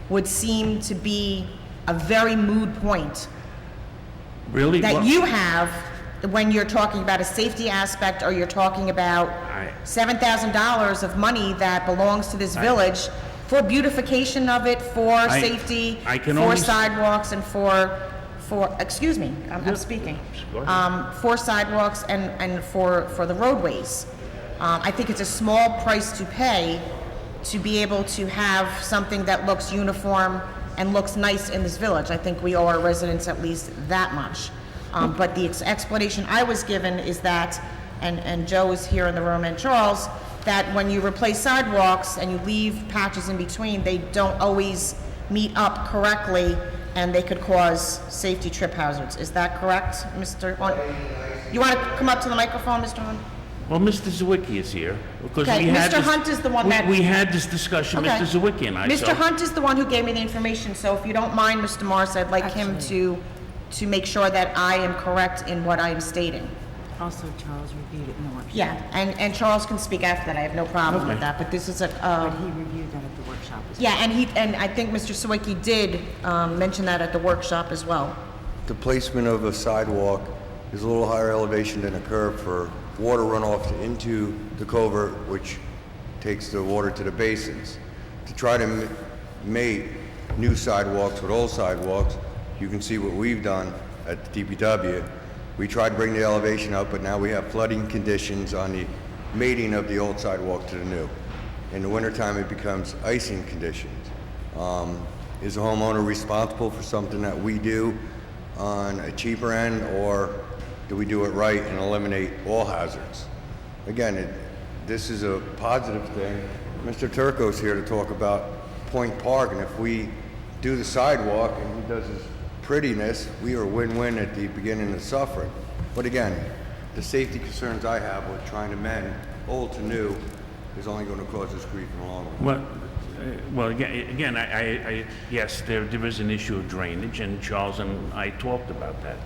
would seem to be a very moot point really? that Well, you have when you're talking about a safety aspect, or you're talking about $7,000 of money that belongs to this village for beautification of it, for safety, I can for only sidewalks, and for, excuse me, I'm speaking. Go ahead. For sidewalks and for the roadways. I think it's a small price to pay to be able to have something that looks uniform and looks nice in this village. I think we owe our residents at least that much. But the explanation I was given is that, and Joe is here in the room, and Charles, that when you replace sidewalks and you leave patches in between, they don't always meet up correctly, and they could cause safety trip hazards. Is that correct, Mr. Hunt? You want to come up to the microphone, Mr. Hunt? Well, Mr. Zawicki is here, because Okay, we had Mr. this... Hunt is the one that- We had this discussion, Okay. Mr. Zawicki and I, Mr. so... Hunt is the one who gave me the information, so if you don't mind, Mr. Morris, I'd like him to make sure that I am correct in what I am stating. Also, Charles reviewed it in the workshop. Yeah, and Charles can speak after that, I have no problem with that, but this is But he reviewed that at the workshop as well. yeah, and I think Mr. Sawicki did mention that at the workshop as well. The placement of a sidewalk is a little higher elevation than a curb for water runoff into the culvert, which takes the water to the basins. To try to mate new sidewalks with old sidewalks, you can see what we've done at the DPW. We tried to bring the elevation up, but now we have flooding conditions on the mating of the old sidewalk to the new. In the wintertime, it becomes icing conditions. Is the homeowner responsible for something that we do on a cheaper end, or do we do it right and eliminate all hazards? Again, this is a positive thing. Mr. Turco's here to talk about Point Park, and if we do the sidewalk and he does his prettiness, we are win-win at the beginning of Suffern. But again, the safety concerns I have with trying to mend old to new is only going to cause us grief in the long run. Well, again, yes, there is an issue of drainage, and Charles and I talked about that.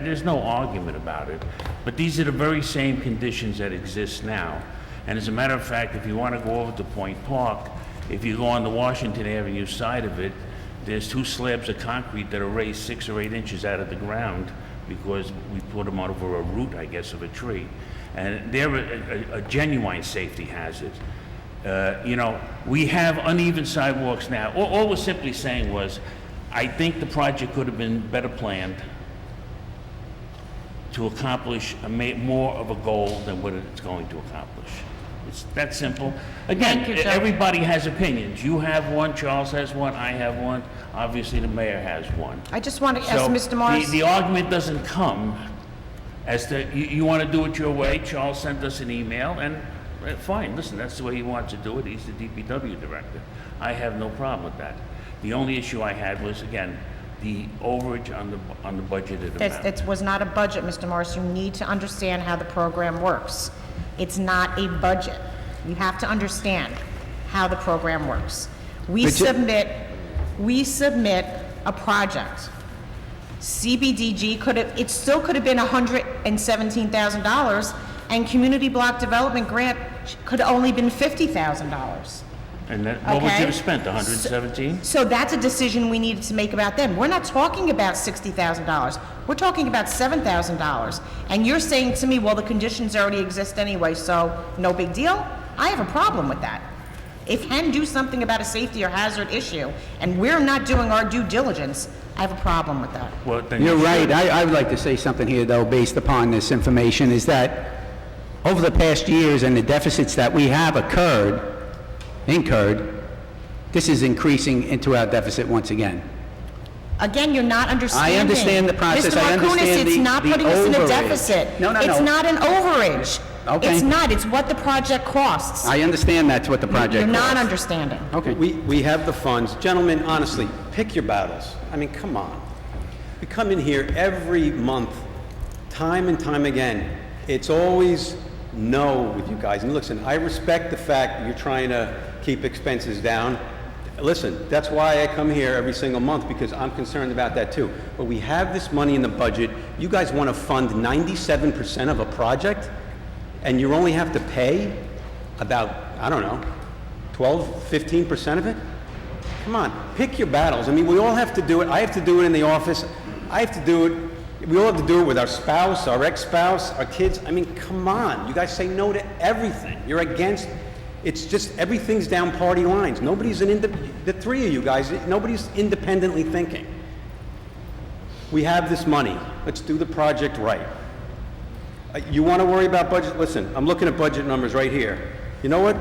There's no argument about it, but these are the very same conditions that exist now. And as a matter of fact, if you want to go over to Point Park, if you go on the Washington Avenue side of it, there's 2 slabs of concrete that are raised 6 or 8 inches out of the ground because we put them over a root, I guess, of a tree. And they're a genuine safety hazard. You know, we have uneven sidewalks now. All we're simply saying was, I think the project could have been better planned to accomplish more of a goal than what it's going to accomplish. It's that simple. Again, Thank you, Joe. everybody has opinions. You have one, Charles has one, I have one, obviously the mayor has one. I just want to ask So Mr. Morris. the argument doesn't come as to, you want to do it your way. Charles sent us an email, and fine, listen, that's the way he wants to do it. He's the DPW director. I have no problem with that. The only issue I had was, again, the overage on the budgeted amount. It was not a budget, Mr. Morris. You need to understand how the program works. It's not a budget. You have to understand how the program works. We submit a project. CBDG it still could have been $117,000, and Community Block Development Grant could have only been $50,000. And that, what would you Okay. have spent, 117? So that's a decision we needed to make about then. We're not talking about $60,000. We're talking about $7,000. And you're saying to me, well, the conditions already exist anyway, so no big deal? I have a problem with that. If you can do something about a safety or hazard issue, and we're not doing our due diligence, I have a problem with that. Well, then You're you right. should. I would like to say something here, though, based upon this information, is that over the past years and the deficits that we have incurred, this is increasing into our deficit once again. Again, you're not understanding. I understand the process. I Mr. Markunas, understand it's the not putting us in a overage. deficit. No. It's not an overage. Okay. It's not. It's what the project costs. I understand that's what the project You're not costs. understanding. Okay. We have the funds. Gentlemen, honestly, pick your battles. I mean, come on. We come in here every month, time and time again. It's always no with you guys. And listen, I respect the fact that you're trying to keep expenses down. Listen, that's why I come here every single month, because I'm concerned about that too. But we have this money in the budget. You guys want to fund 97% of a project, and you only have to pay about, I don't know, 12, 15% of it? Come on, pick your battles. I mean, we all have to do it. I have to do it in the office. I have to do it. We all have to do it with our spouse, our ex-spouse, our kids. I mean, come on. You guys say no to everything. You're against. It's just everything's down party lines. Nobody's the three of you guys, nobody's independently thinking. We have this money. Let's do the project right. You want to worry about budget? Listen, I'm looking at budget numbers right here. You know what?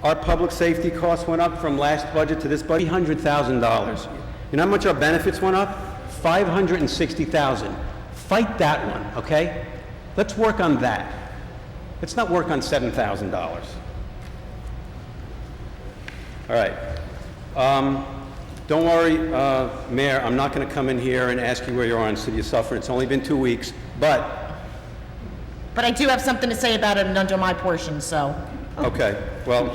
Our public safety costs went up from last budget to this budget, $300,000. You know how much our benefits went up? $560,000. Fight that one, okay? Let's work on that. Let's not work on $7,000. All right. Don't worry, Mayor, I'm not going to come in here and ask you where you are in the city of Suffern. It's only been 2 weeks, but I do have something to say about it under my portion, so. okay. Well,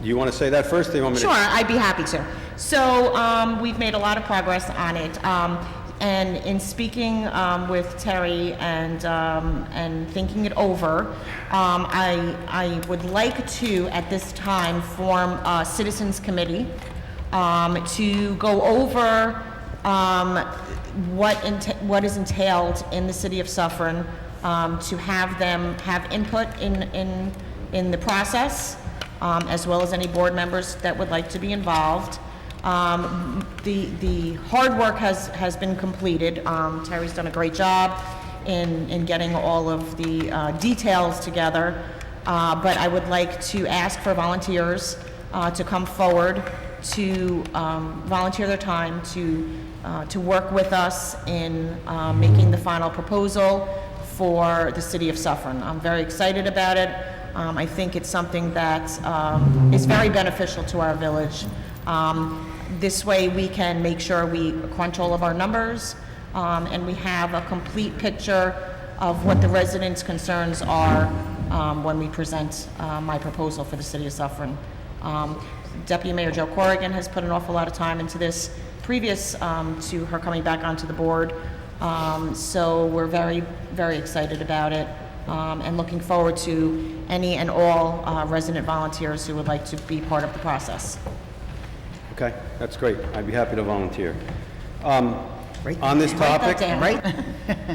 you want to say that first, or you want me to? Sure, I'd be happy to. So, we've made a lot of progress on it. And in speaking with Terry and thinking it over, I would like to, at this time, form a citizens committee to go over what is entailed in the city of Suffern, to have them have input in the process, as well as any board members that would like to be involved. The hard work has been completed. Terry's done a great job in getting all of the details together, but I would like to ask for volunteers to come forward to volunteer their time to work with us in making the final proposal for the city of Suffern. I'm very excited about it. I think it's something that is very beneficial to our village. This way we can make sure we crunch all of our numbers, and we have a complete picture of what the residents' concerns are when we present my proposal for the city of Suffern. Deputy Mayor Joe Corrigan has put an awful lot of time into this previous to her coming back onto the board. So we're very, very excited about it, and looking forward to any and all resident volunteers who would like to be part of the process. Okay, that's great. I'd be happy to volunteer. On this topic,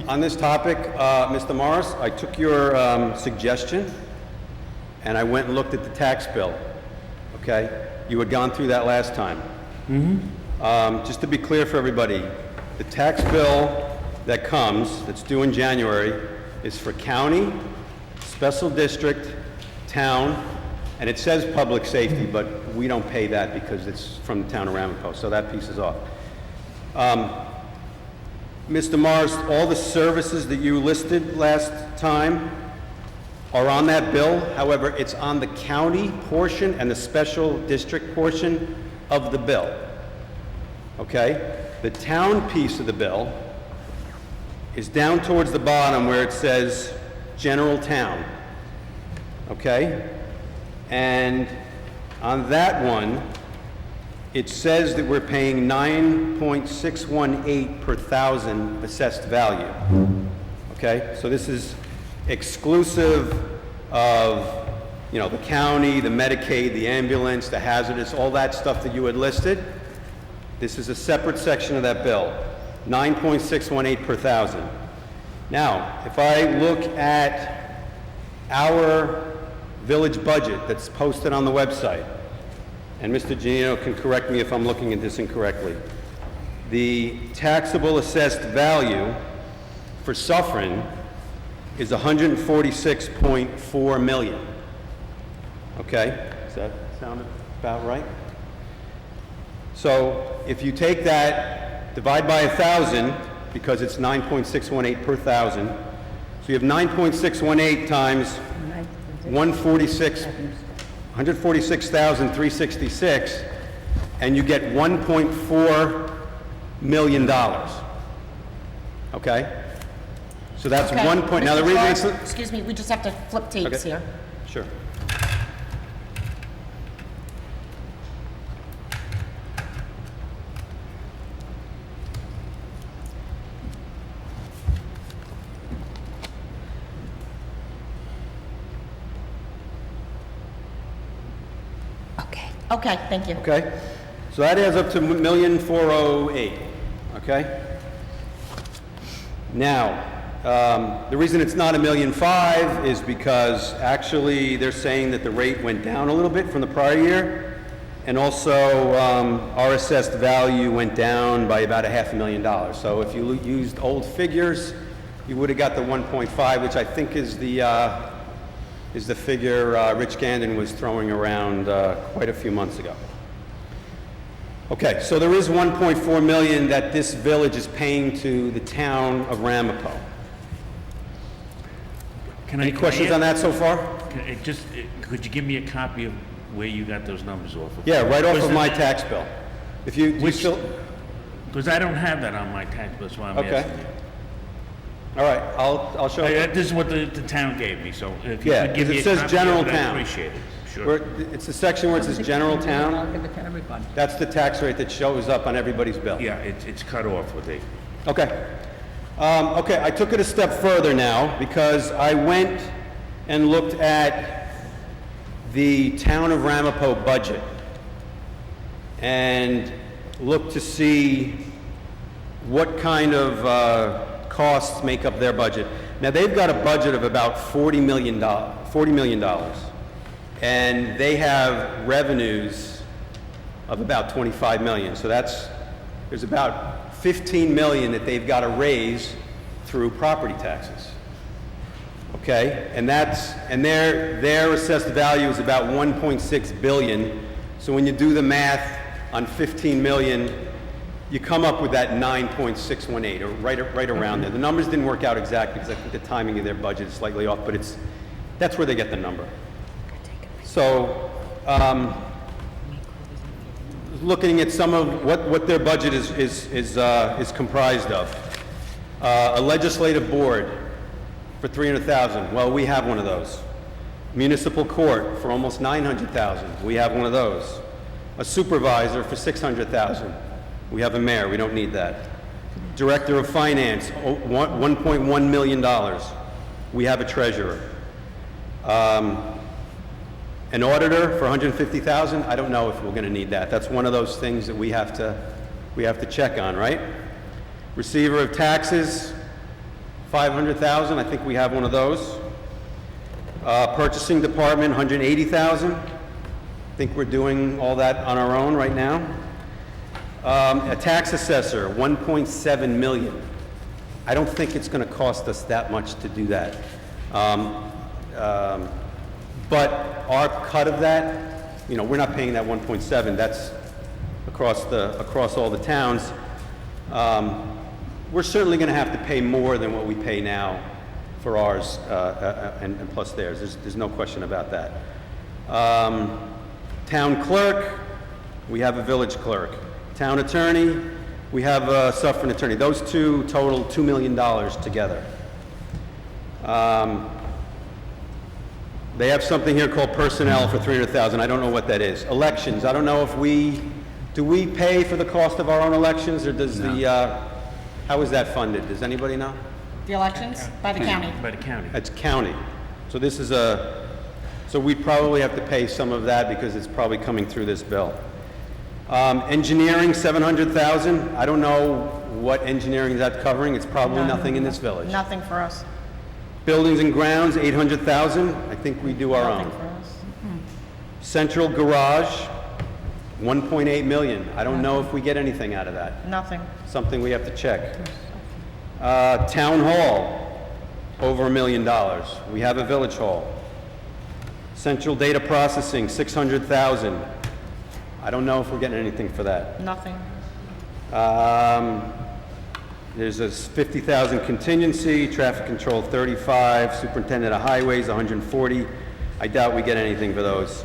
on this topic, Mr. Morris, I took your suggestion and I went and looked at the tax bill. Okay, you had gone through that last time. Just to be clear for everybody, the tax bill that comes, that's due in January, is for county, special district, town, and it says public safety, but we don't pay that because it's from the town of Ramapo, so that piece is off. Mr. Morris, all the services that you listed last time are on that bill. However, it's on the county portion and the special district portion of the bill. Okay? The town piece of the bill is down towards the bottom where it says general town. okay? And on that one, it says that we're paying 9.618 per thousand assessed value, okay? So this is exclusive of, you know, the county, the Medicaid, the ambulance, the hazardous, all that stuff that you had listed. This is a separate section of that bill, 9.618 per thousand. Now, if I look at our village budget that's posted on the website, and Mr. Giannino can correct me if I'm looking at this incorrectly, the taxable assessed value for Suffern is 146.4 million. Okay, does that sound about right? So if you take that, divide by 1,000, because it's 9.618 per thousand, so you have 9.618 times 146,366, and you get $1.4 million. Okay? So that's Okay. 1 point. Now the Mr. reason Charles, it's... excuse me, we just have to flip tapes Okay. here. Sure. Okay, thank you. Okay? So that adds up to $1,408,000, okay? Now, the reason it's not $1,500,000 is because actually they're saying that the rate went down a little bit from the prior year, and also our assessed value went down by about $500,000. So if you used old figures, you would have got the 1.5, which I think is the figure Rich Gandon was throwing around quite a few months ago. Okay, so there is $1.4 million that this village is paying to the town of Ramapo. Any questions on that so far? Could you give me a copy of where you got those numbers off of? Yeah, right off Was of it- my tax bill. If you, Because I don't have that on my tax bill, so I'm Okay. asking you. all right, I'll show you. This is what the town gave me, so if you Yeah, could give because me it a says copy general of it, I town. appreciate it. Sure. It's the section where it says general town. I'll give it to everybody. That's the tax rate that shows up on everybody's bill. Yeah, it's cut off with the... Okay. Okay, I took it a step further now because I went and looked at the town of Ramapo budget and looked to see what kind of costs make up their budget. Now, they've got a budget of about $40 million, and they have revenues of about $25 million. So there's about $15 million that they've got to raise through property taxes. Okay, and their assessed value is about 1.6 billion. So when you do the math on 15 million, you come up with that 9.618, or right around there. The numbers didn't work out exactly because I think the timing of their budget is slightly off, but that's where they get the number. So, looking at some of what their budget is comprised of. A legislative board for $300,000. Well, we have one of those. Municipal court for almost $900,000. We have one of those. A supervisor for $600,000. We have a mayor. We don't need that. Director of finance, $1.1 million. We have a treasurer. An auditor for $150,000. I don't know if we're going to need that. That's one of those things that we have to check on, right? Receiver of taxes, $500,000. I think we have one of those. Purchasing department, $180,000. I think we're doing all that on our own right now. A tax assessor, $1.7 million. I don't think it's going to cost us that much to do that. But our cut of that, we're not paying that 1.7. That's across all the towns. We're certainly going to have to pay more than what we pay now for ours, and plus theirs. There's no question about that. Town clerk, we have a village clerk. Town attorney, we have a Suffern attorney. Those two total $2 million together. They have something here called personnel for 300,000. I don't know what that is. Elections, I don't know if do we pay for the cost of our own elections, or does how is that funded? Does anybody know? The elections by the county. By the county. It's county. So this is so we'd probably have to pay some of that because it's probably coming through this bill. Engineering, 700,000. I don't know what engineering is that covering. It's probably nothing in this village. Nothing for us. Buildings and grounds, 800,000. I think we do our Nothing own. for us. Central garage, 1.8 million. I don't know if we get anything out of that. Nothing. Something we have to check. Town hall, over $1 million. We have a village hall. Central data processing, 600,000. I don't know if we're getting anything for that. Nothing. There's a 50,000 contingency, traffic control 35, superintendent of highways 140. I doubt we get anything for those.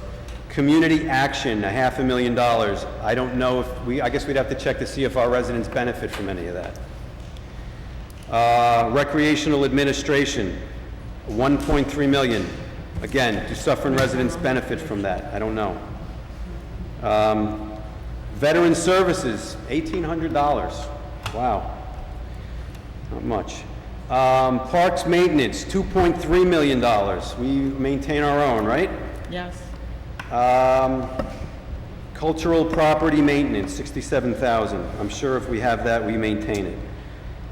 Community action, $500,000. I don't know if I guess we'd have to check to see if our residents benefit from any of that. Recreational administration, 1.3 million. Again, do Suffern residents benefit from that? I don't know. Veteran services, $1,800. Wow. Not much. Parks maintenance, $2.3 million. We maintain our own, right? Yes. Cultural property maintenance, $67,000. I'm sure if we have that, we maintain it.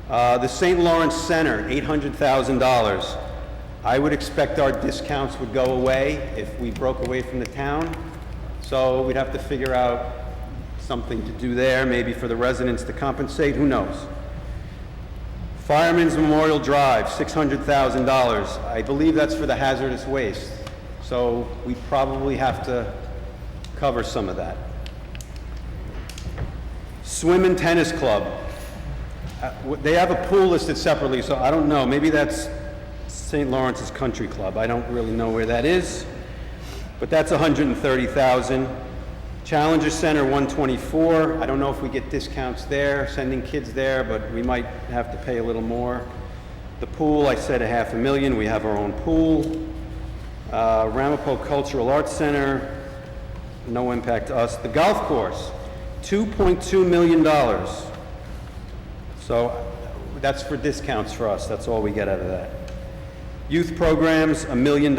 The St. Lawrence Center, $800,000. I would expect our discounts would go away if we broke away from the town. So we'd have to figure out something to do there, maybe for the residents to compensate, who knows? Fireman's Memorial Drive, $600,000. I believe that's for the hazardous waste. So we probably have to cover some of that. Swim and tennis club. They have a pool listed separately, so I don't know. Maybe that's St. Lawrence's Country Club. I don't really know where that is, but that's $130,000. Challenger Center, $124,000. I don't know if we get discounts there, sending kids there, but we might have to pay a little more. The pool, I said $500,000. We have our own pool. Ramapo Cultural Arts Center, no impact to us. The golf course, $2.2 million. So that's for discounts for us. That's all we get out of that. Youth programs, $1 million.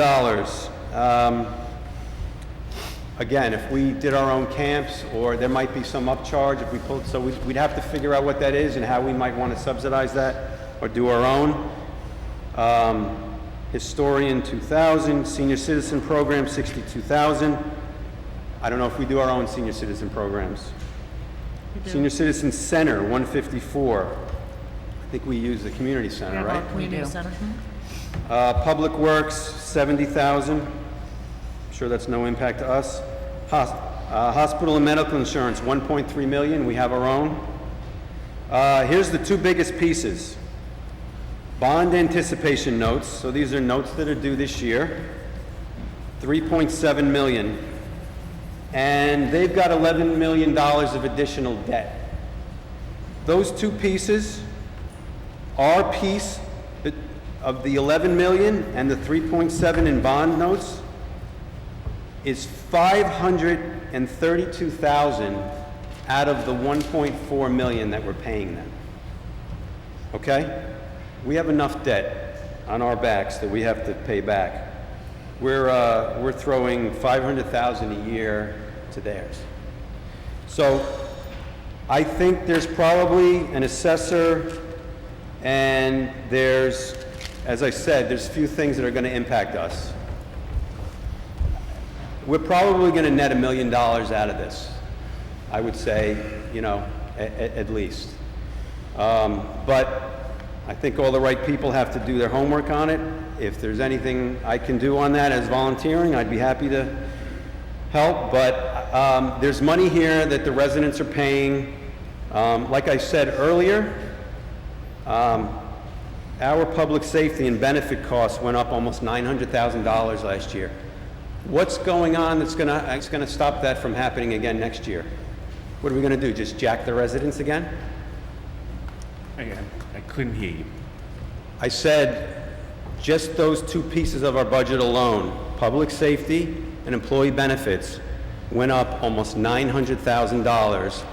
Again, if we did our own camps, or there might be some upcharge if we pulled, so we'd have to figure out what that is and how we might want to subsidize that or do our own. Historian, $2,000. Senior citizen program, $62,000. I don't know if we do our own senior citizen programs. Senior Citizen Center, $154,000. I think we use the community center, right? We do. Center. Public Works, $70,000. I'm sure that's no impact to us. Hospital and medical insurance, $1.3 million. We have our own. Here's the two biggest pieces. Bond anticipation notes. So these are notes that are due this year. $3.7 million. And they've got $11 million of additional debt. Those two pieces, our piece of the $11 million and the $3.7 in bond notes is $532,000 out of the $1.4 million that we're paying them. Okay? We have enough debt on our backs that we have to pay back. We're throwing $500,000 a year to theirs. So I think there's probably an assessor, and there's, as I said, there's a few things that are going to impact us. We're probably going to net $1 million out of this, I would say, you know, at least. But I think all the right people have to do their homework on it. If there's anything I can do on that as volunteering, I'd be happy to help. But there's money here that the residents are paying. Like I said earlier, our public safety and benefit costs went up almost $900,000 last year. What's going on that's going to stop that from happening again next year? What are we going to do? Just jack the residents again? Again, I couldn't hear you. I said just those two pieces of our budget alone, public safety and employee benefits went up almost $900,000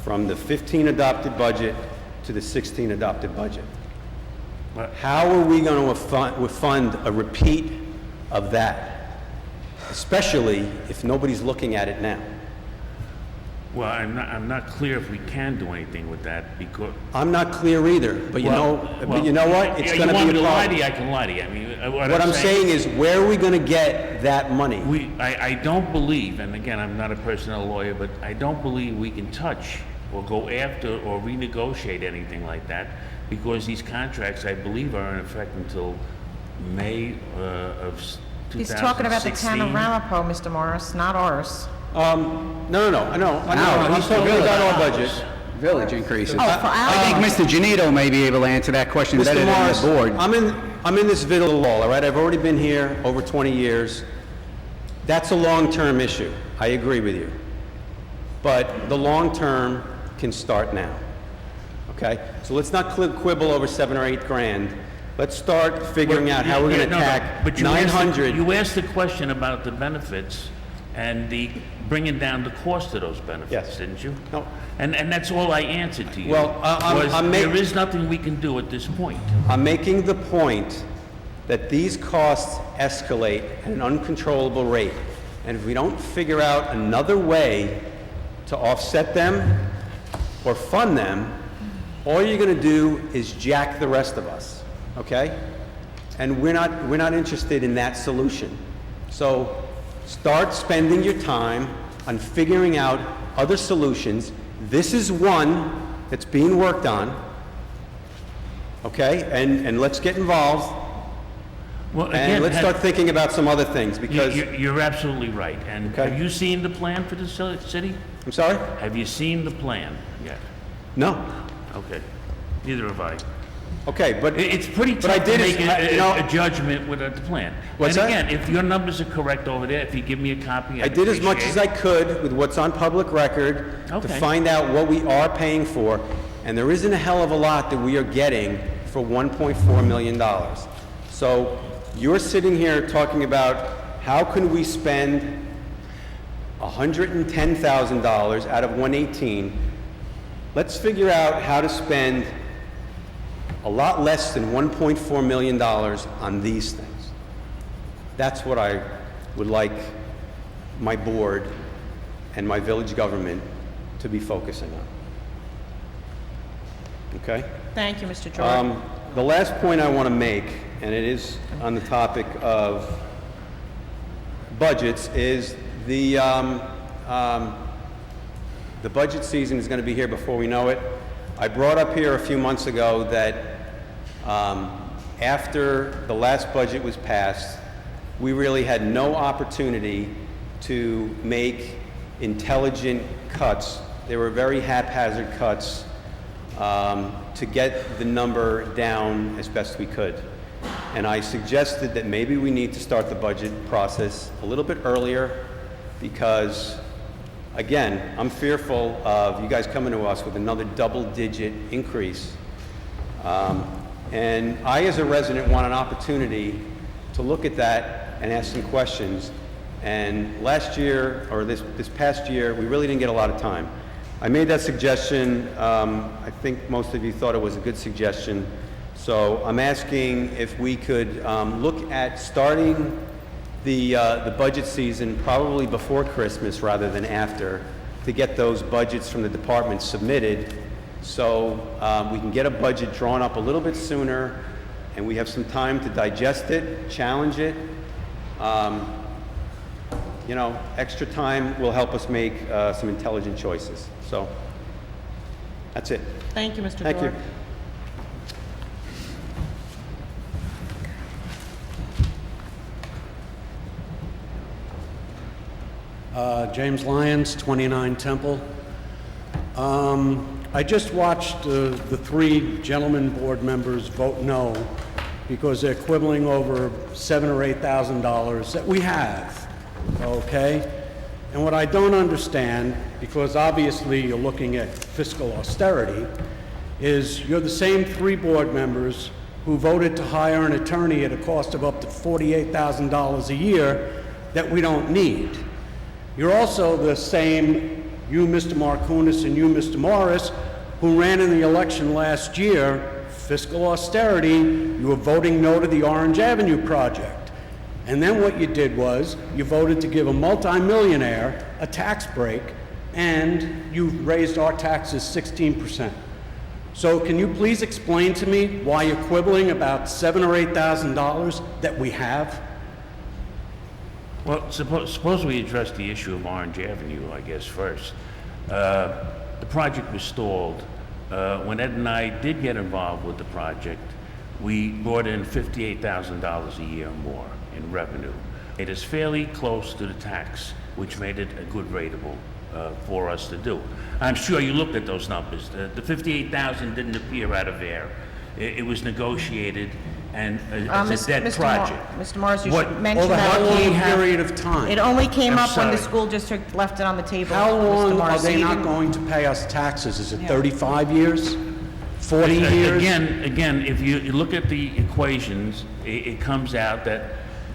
from the 15 adopted budget to the 16 adopted budget. How are we going to fund a repeat of that, especially if nobody's looking at it now? Well, I'm not clear if we can do anything with that because... I'm not clear either, but you know what? It's going to be a problem. You want me to lie to you, I can lie to you. I mean, what I'm saying is, where are we going to get that money? I don't believe, and again, I'm not a personnel lawyer, but I don't believe we can touch or go after or renegotiate anything like that because these contracts, I believe, are in effect until May of 2016. He's talking about the town of Ramapo, Mr. Morris, not ours. No, I know. I'm talking about our budget. Village increases. Oh, for I think Mr. Janito may be able to answer that question better than the board. I'm in this village all right? I've already been here over 20 years. That's a long-term issue. I agree with you. But the long-term can start now. Okay? So let's not quibble over 7 or 8 grand. Let's start figuring out how we're going to attack 900. You asked the question about the benefits and the bringing down the cost of those benefits, didn't you? No. And that's all I answered to you. Well, there is nothing we can do at this point. I'm making the point that these costs escalate at an uncontrollable rate. And if we don't figure out another way to offset them or fund them, all you're going to do is jack the rest of us, okay? And we're not interested in that solution. So start spending your time on figuring out other solutions. This is one that's being worked on, okay? And let's get involved. Well, and again, let's start thinking about some other things because... You're absolutely right. And Okay. have you seen the plan for the city? I'm sorry? Have you seen the plan yet? No. Okay. Neither have I. Okay, but... It's pretty but I tough to did make is, a judgment with the plan. What's and that? again, if your numbers are correct over there, if you give me a copy, I did as much as I could with what's on public record to Okay. find out what we are paying for, and there isn't a hell of a lot that we are getting for $1.4 million. So you're sitting here talking about how can we spend $110,000 out of 118. Let's figure out how to spend a lot less than $1.4 million on these things. That's what I would like my board and my village government to be focusing on. Okay? Thank you, Mr. Jordan. The last point I want to make, and it is on the topic of budgets, is the budget season is going to be here before we know it. I brought up here a few months ago that after the last budget was passed, we really had no opportunity to make intelligent cuts. They were very haphazard cuts to get the number down as best we could. And I suggested that maybe we need to start the budget process a little bit earlier because, again, I'm fearful of you guys coming to us with another double-digit increase. And I, as a resident, want an opportunity to look at that and ask some questions. And last year, or this past year, we really didn't get a lot of time. I made that suggestion. I think most of you thought it was a good suggestion. So I'm asking if we could look at starting the budget season probably before Christmas rather than after to get those budgets from the departments submitted so we can get a budget drawn up a little bit sooner and we have some time to digest it, challenge it. You know, extra time will help us make some intelligent choices. So that's it. Thank you, Mr. Thank you. Jordan. James Lyons, 29 Temple. I just watched the 3 gentlemen board members vote no because they're quibbling over $7,000 or $8,000 that we have, okay? And what I don't understand, because obviously you're looking at fiscal austerity, is you're the same 3 board members who voted to hire an attorney at a cost of up to $48,000 a year that we don't need. You're also the same, you, Mr. Markunas, and you, Mr. Morris, who ran in the election last year, fiscal austerity, you were voting no to the Orange Avenue project. And then what you did was, you voted to give a multimillionaire a tax break, and you raised our taxes 16%. So can you please explain to me why you're quibbling about $7,000 or $8,000 that we have? Well, suppose we address the issue of Orange Avenue, I guess, first. The project was stalled. When Ed and I did get involved with the project, we brought in $58,000 a year more in revenue. It is fairly close to the tax, which made it a good rateable for us to do. I'm sure you looked at those numbers. The $58,000 didn't appear out of air. It was negotiated and as a debt project. Mr. Morris, you What- should mention Over that. how long you a have- period of time? It only came I'm up when the sorry. school district left it on the table. How Mr. long are Morris. they You not didn't- going to pay us taxes? Is it 35 years? 40 years? Again, if you look at the equations, it comes out that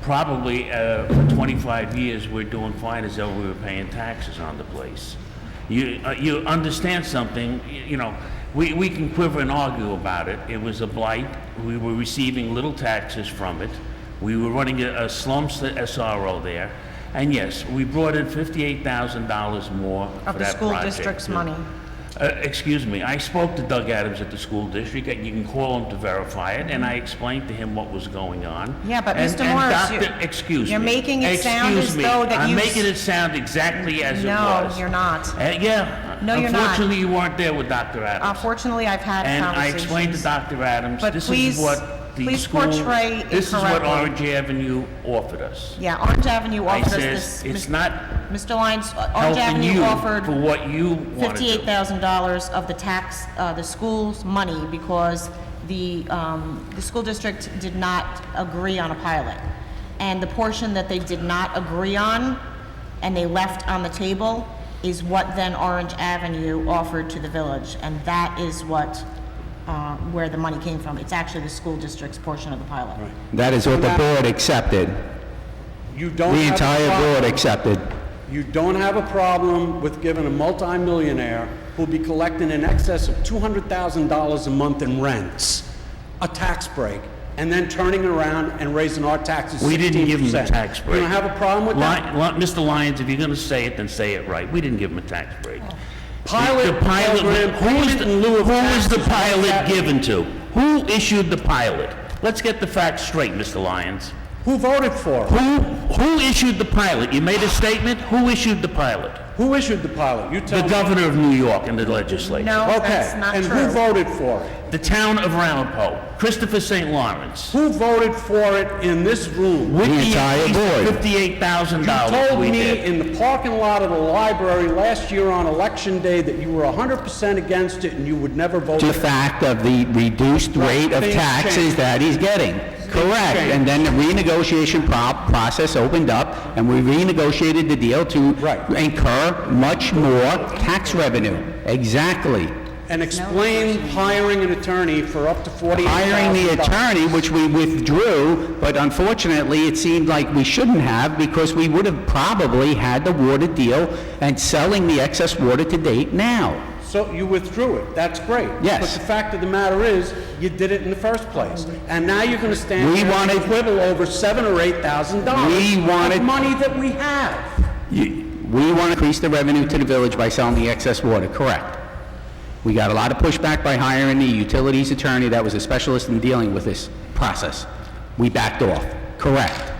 probably for 25 years, we're doing fine as though we were paying taxes on the place. You understand something, you know, we can quiver and argue about it. It was a blight. We were receiving little taxes from it. We were running a slum SRO there. And yes, we brought in $58,000 more for Of the that school project. district's money. Excuse me, I spoke to Doug Adams at the school district, and you can call him to verify it, and I explained to him what was going on. Yeah, but And- Mr. and Morris, Dr. Excuse me. you're making it sound Excuse as me. though that I'm you- making it sound exactly as it was. No, you're not. Yeah. No, you're not. Unfortunately, you weren't there with Dr. Adams. Unfortunately, I've had And I conversations. explained to Dr. Adams, But this please- is what the please school, portray this is what incorrectly. Orange Avenue offered us. Yeah, Orange Avenue I offered us says, this. it's not Mr. Lyons, Orange helping Avenue you offered for what you want to do. $58,000 of the tax, the school's money, because the school district did not agree on a pilot. And the portion that they did not agree on, and they left on the table, is what then Orange Avenue offered to the village. And that is what, where the money came from. It's actually the school district's portion of the pilot. That is what the board accepted. You don't The have a entire board problem- accepted. You don't have a problem with giving a multimillionaire who'll be collecting in excess of $200,000 a month in rents a tax break, and then turning around and raising our taxes 16%. We didn't give him a tax break. You don't have a problem with that? Mr. Lyons, if you're going to say it, then say it right. We didn't give him a tax break. Pilot The pilot, program, payment in lieu of who was the taxes, pilot that- given to? Who issued the pilot? Let's get the facts straight, Mr. Lyons. Who voted for it? Who issued the pilot? You made a statement. Who issued the pilot? Who issued the pilot? You tell The me. governor of New York and the legislature. No, Okay, that's not and true. who voted for it? The town of Ramapo, Christopher St. Lawrence. Who voted for it in this room? With The entire increase of board. $58,000 You told we me did. in the parking lot of the library last year on Election Day that you were 100% against it and you would never vote The for it. fact of the reduced rate of Things taxes change. that he's getting. Correct. change. And then the renegotiation process opened up, and we renegotiated the deal to Right. incur much more tax revenue. Exactly. And explain hiring an attorney for up to $48,000. Hiring the attorney, which we withdrew, but unfortunately, it seemed like we shouldn't have, because we would have probably had the water deal and selling the excess water to date now. So you withdrew it. That's great. Yes. But the fact of the matter is, you did it in the first place. And now you're going to stand We here and wanted- quibble over $7,000 or $8,000 We wanted- of money that we have. We want to increase the revenue to the village by selling the excess water, correct. We got a lot of pushback by hiring the utilities attorney that was a specialist in dealing with this process. We backed off, correct.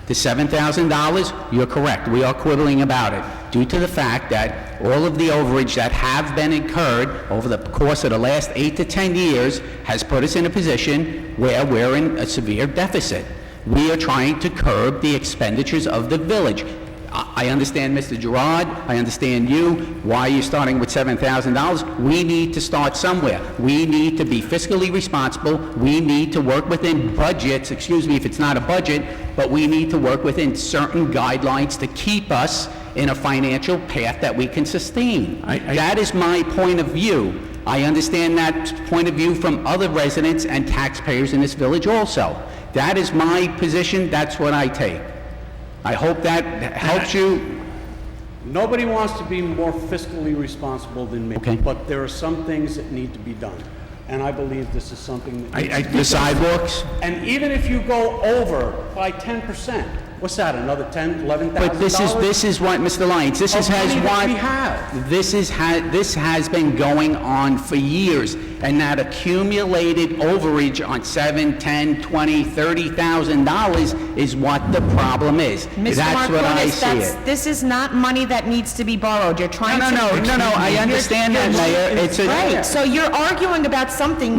The $7,000, you're correct, we are quibbling about it, due to the fact that all of the overage that have been incurred over the course of the last 8 to 10 years has put us in a position where we're in a severe deficit. We are trying to curb the expenditures of the village. I understand Mr. Gerard, I understand you, why you're starting with $7,000. We need to start somewhere. We need to be fiscally responsible. We need to work within budgets, excuse me if it's not a budget, but we need to work within certain guidelines to keep us in a financial path that we can sustain. That is my point of view. I understand that point of view from other residents and taxpayers in this village also. That is my position, that's what I take. I hope that helps you. Nobody wants to be more fiscally responsible than me. Okay. But there are some things that need to be done. And I believe this is something that needs to be The done. sidewalks? And even if you go over by 10%, what's that, another $10,000, $11,000? But this is what, Mr. Lyons, this Of money that we have. this has been going on for years, and that accumulated overage on $7, $10, $20, $30,000 is what the problem is. Mr. That's what I Markunas, see it. this is not money that needs to be borrowed. You're trying No, I understand that, Mayor. It's a... Right, so you're arguing about something.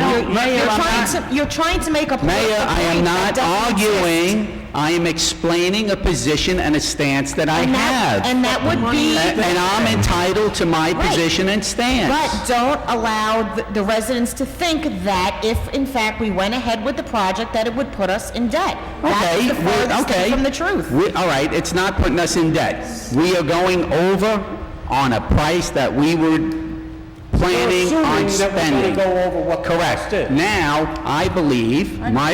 You're trying to make a point. Mayor, I am not arguing. I am explaining a position and a stance that I have. And that would be... And I'm entitled to my position and stance. But don't allow the residents to think that if, in fact, we went ahead with the project, that it would put us in debt. That's the farthest thing from the truth. All right, it's not putting us in debt. We are going over on a price that we were planning on spending. Go over what the cost is. Now, my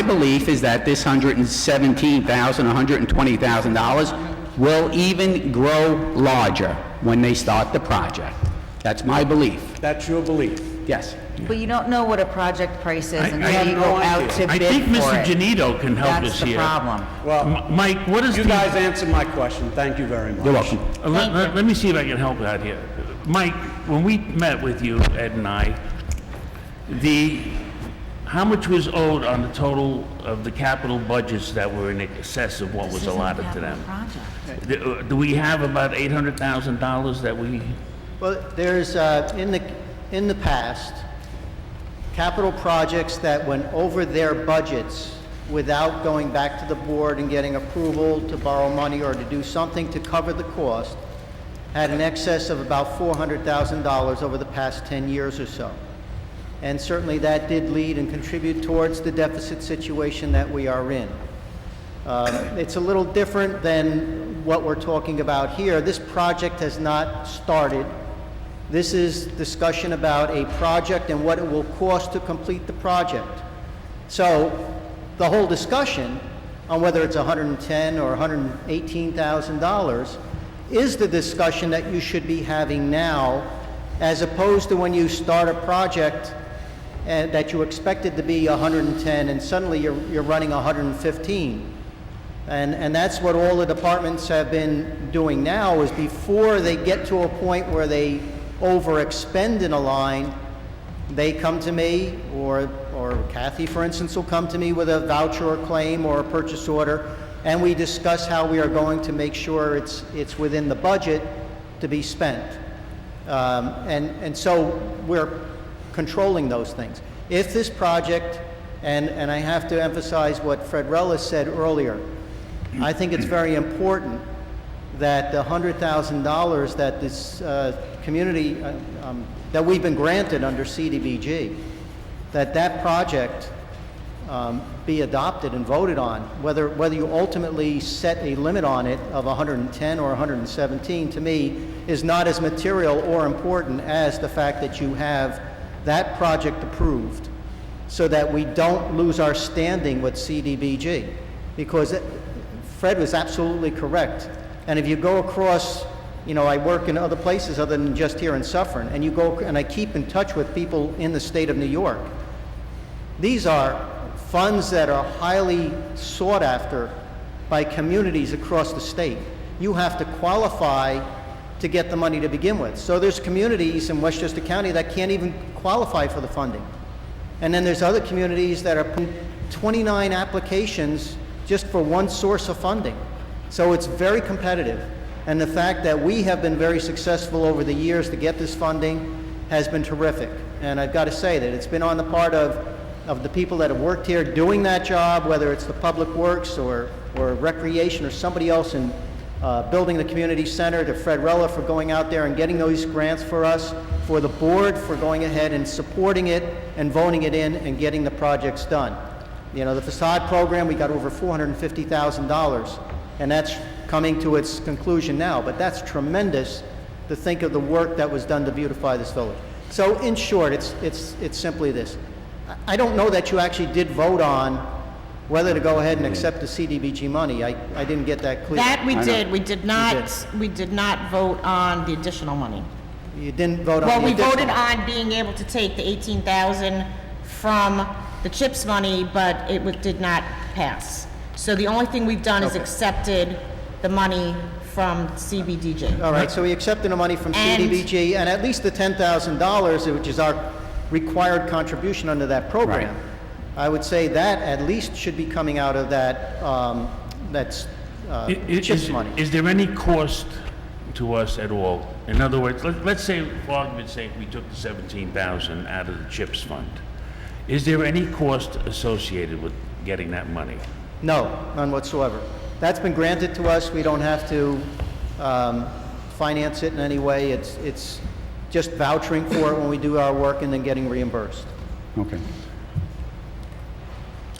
belief is that this $117,000, $120,000 will even grow larger when they start the project. That's my belief. That's your belief? Yes. But you don't know what a project price is until have you no go idea. out to I bid think for Mr. it. Janito can help That's us the here. problem. Well, Mike, what is you the... guys answered my question. Thank you very much. You're welcome. Let me see if I can help out here. Mike, when we met with you, Ed and I, how much was owed on the total of the capital budgets that were in excess of what was allotted to them? Do we have about $800,000 that we... Well, there's, in the past, capital projects that went over their budgets without going back to the board and getting approval to borrow money or to do something to cover the cost, had an excess of about $400,000 over the past 10 years or so. And certainly that did lead and contribute towards the deficit situation that we are in. It's a little different than what we're talking about here. This project has not started. This is discussion about a project and what it will cost to complete the project. So the whole discussion on whether it's $110,000 or $118,000 is the discussion that you should be having now, as opposed to when you start a project that you expected to be 110 and suddenly you're running 115. And that's what all the departments have been doing now, is before they get to a point where they overexpend in a line, they come to me, or Kathy, for instance, will come to me with a voucher or claim or a purchase order, and we discuss how we are going to make sure it's within the budget to be spent. And so we're controlling those things. If this project, and I have to emphasize what Fred Rellis said earlier, I think it's very important that the $100,000 that this community, that we've been granted under CDBG, that project be adopted and voted on. Whether you ultimately set a limit on it of 110 or 117, to me, is not as material or important as the fact that you have that project approved, so that we don't lose our standing with CDBG. Because Fred was absolutely correct. And if you go across, I work in other places other than just here in Suffern, and you go, and I keep in touch with people in the state of New York. These are funds that are highly sought after by communities across the state. You have to qualify to get the money to begin with. So there's communities in Westchester County that can't even qualify for the funding. And then there's other communities that are putting 29 applications just for one source of funding. So it's very competitive. And the fact that we have been very successful over the years to get this funding has been terrific. And I've got to say that it's been on the part of the people that have worked here doing that job, whether it's the Public Works or Recreation or somebody else in building the community center, to Fred Rella for going out there and getting those grants for us, for the board for going ahead and supporting it and voting it in and getting the projects done. The facade program, we got over $450,000, and that's coming to its conclusion now, but that's tremendous to think of the work that was done to beautify this village. So in short, it's simply this. I don't know that you actually did vote on whether to go ahead and accept the CDBG money. I didn't get that clear. That we did. We did You not, we did not vote on the additional money. You didn't vote on Well, the we additional. voted on being able to take the 18,000 from the CHIPS money, but it did not pass. So the only thing we've done is Okay. accepted the money from CBDG. All right, so we accepted the money from And- CDBG, and at least the $10,000, which is our required contribution under that program. I would say that at least should be coming out of that, CHIPS money. Is there any cost to us at all? In other words, let's say, for argument's sake, we took the 17,000 out of the CHIPS fund. Is there any cost associated with getting that money? No, none whatsoever. That's been granted to us. We don't have to finance it in any way. It's just vouchering for it when we do our work and then getting reimbursed. Okay.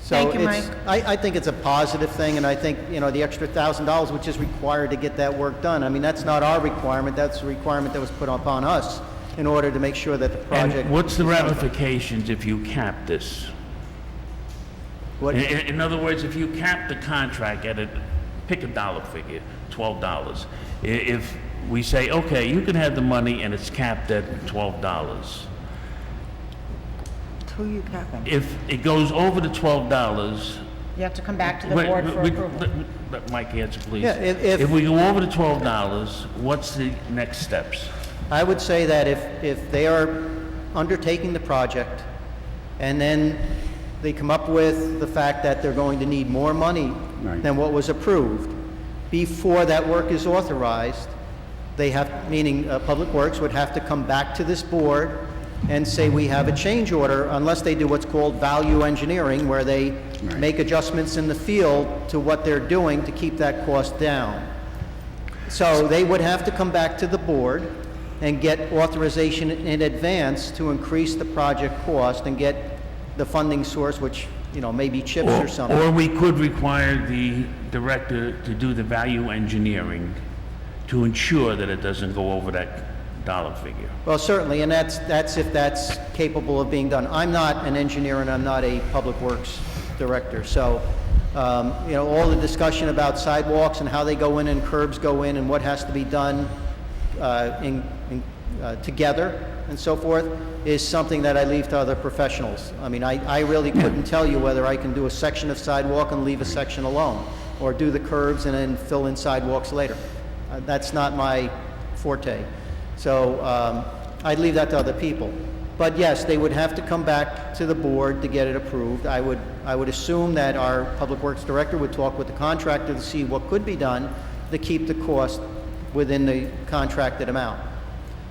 So Thank you, it's, I think it's a positive thing, and I think, you know, the extra $1,000, which is required to get that work done, I mean, that's not our requirement, that's a requirement that was put upon us in order to make sure that the project... And what's the is done. ramifications if you cap this? What- In other words, if you cap the contract at pick a dollar figure, $12. If we say, okay, you can have the money and it's capped at $12. Who are you capping? If it goes over the $12, You have to come back to the wait, board for wait, approval. let Mike answer, please. Yeah, if- If we go over the $12, what's the next steps? I would say that if they are undertaking the project, and then they come up with the fact that they're going to need more money Right. than what was approved, before that work is authorized, they have, meaning Public Works would have to come back to this board and say, we have a change order, unless they do what's called value engineering, where they Right. make adjustments in the field to what they're doing to keep that cost down. So they would have to come back to the board and get authorization in advance to increase the project cost and get the funding source, which, you know, maybe CHIPS or something. Or we could require the director to do the value engineering to ensure that it doesn't go over that dollar figure. Well, certainly, and that's if that's capable of being done. I'm not an engineer and I'm not a public works director, so, you know, all the discussion about sidewalks and how they go in and curbs go in and what has to be done together and so forth is something that I leave to other professionals. I mean, I really couldn't tell you whether I can do a section of sidewalk and leave a section alone, or do the curbs and then fill in sidewalks later. That's not my forte. So I'd leave that to other people. But yes, they would have to come back to the board to get it approved. I would assume that our Public Works Director would talk with the contractor to see what could be done to keep the cost within the contracted amount.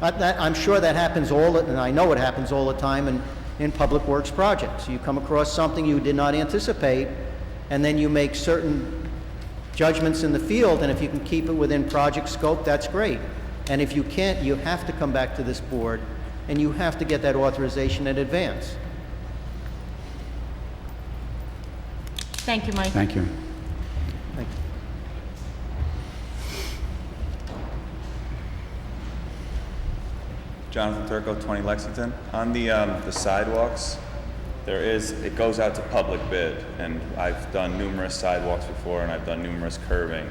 I'm sure that happens and I know it happens all the time in public works projects. You come across something you did not anticipate, and then you make certain judgments in the field, and if you can keep it within project scope, that's great. And if you can't, you have to come back to this board, and you have to get that authorization in advance. Thank you, Mike. Thank you. Thank you. Jonathan Turco, 20 Lexington. On the sidewalks, it goes out to public bid, and I've done numerous sidewalks before, and I've done numerous curbing,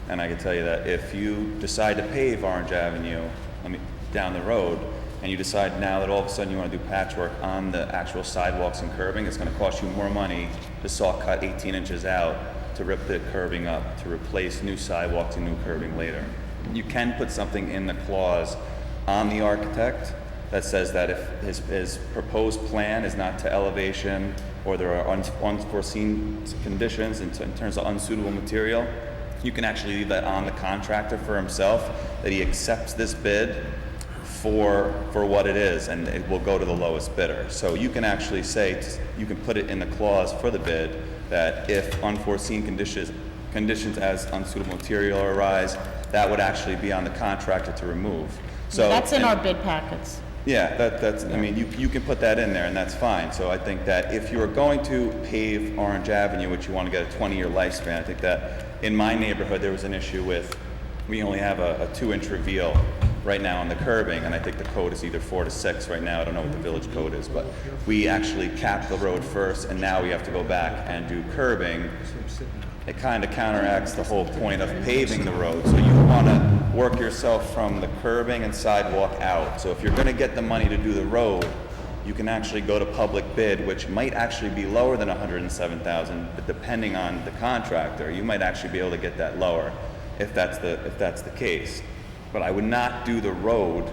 and I can tell you that if you decide to pave Orange Avenue, down the road, and you decide now that all of a sudden you want to do patchwork on the actual sidewalks and curbing, it's going to cost you more money to saw cut 18 inches out, to rip the curbing up, to replace new sidewalks and new curbing later. You can put something in the clause on the architect that says that if his proposed plan is not to elevation, or there are unforeseen conditions in terms of unsuitable material, you can actually leave that on the contractor for himself, that he accepts this bid for what it is, and it will go to the lowest bidder. So you can actually say, you can put it in the clause for the bid, that if unforeseen conditions as unsuitable material arise, that would actually be on the contractor to remove. So That's in our bid packets. yeah, that's, I mean, you can put that in there, and that's fine. So I think that if you're going to pave Orange Avenue, which you want to get a 20-year lifespan, I think that in my neighborhood, there was an issue with, we only have a 2-inch reveal right now on the curbing, and I think the code is either 4 to 6 right now. I don't know what the village code is, but we actually cap the road first, and now we have to go back and do curbing. It kind of counteracts the whole point of paving the road. So you want to work yourself from the curbing and sidewalk out. So if you're going to get the money to do the road, you can actually go to public bid, which might actually be lower than $107,000, but depending on the contractor, you might actually be able to get that lower if that's the case. But I would not do the road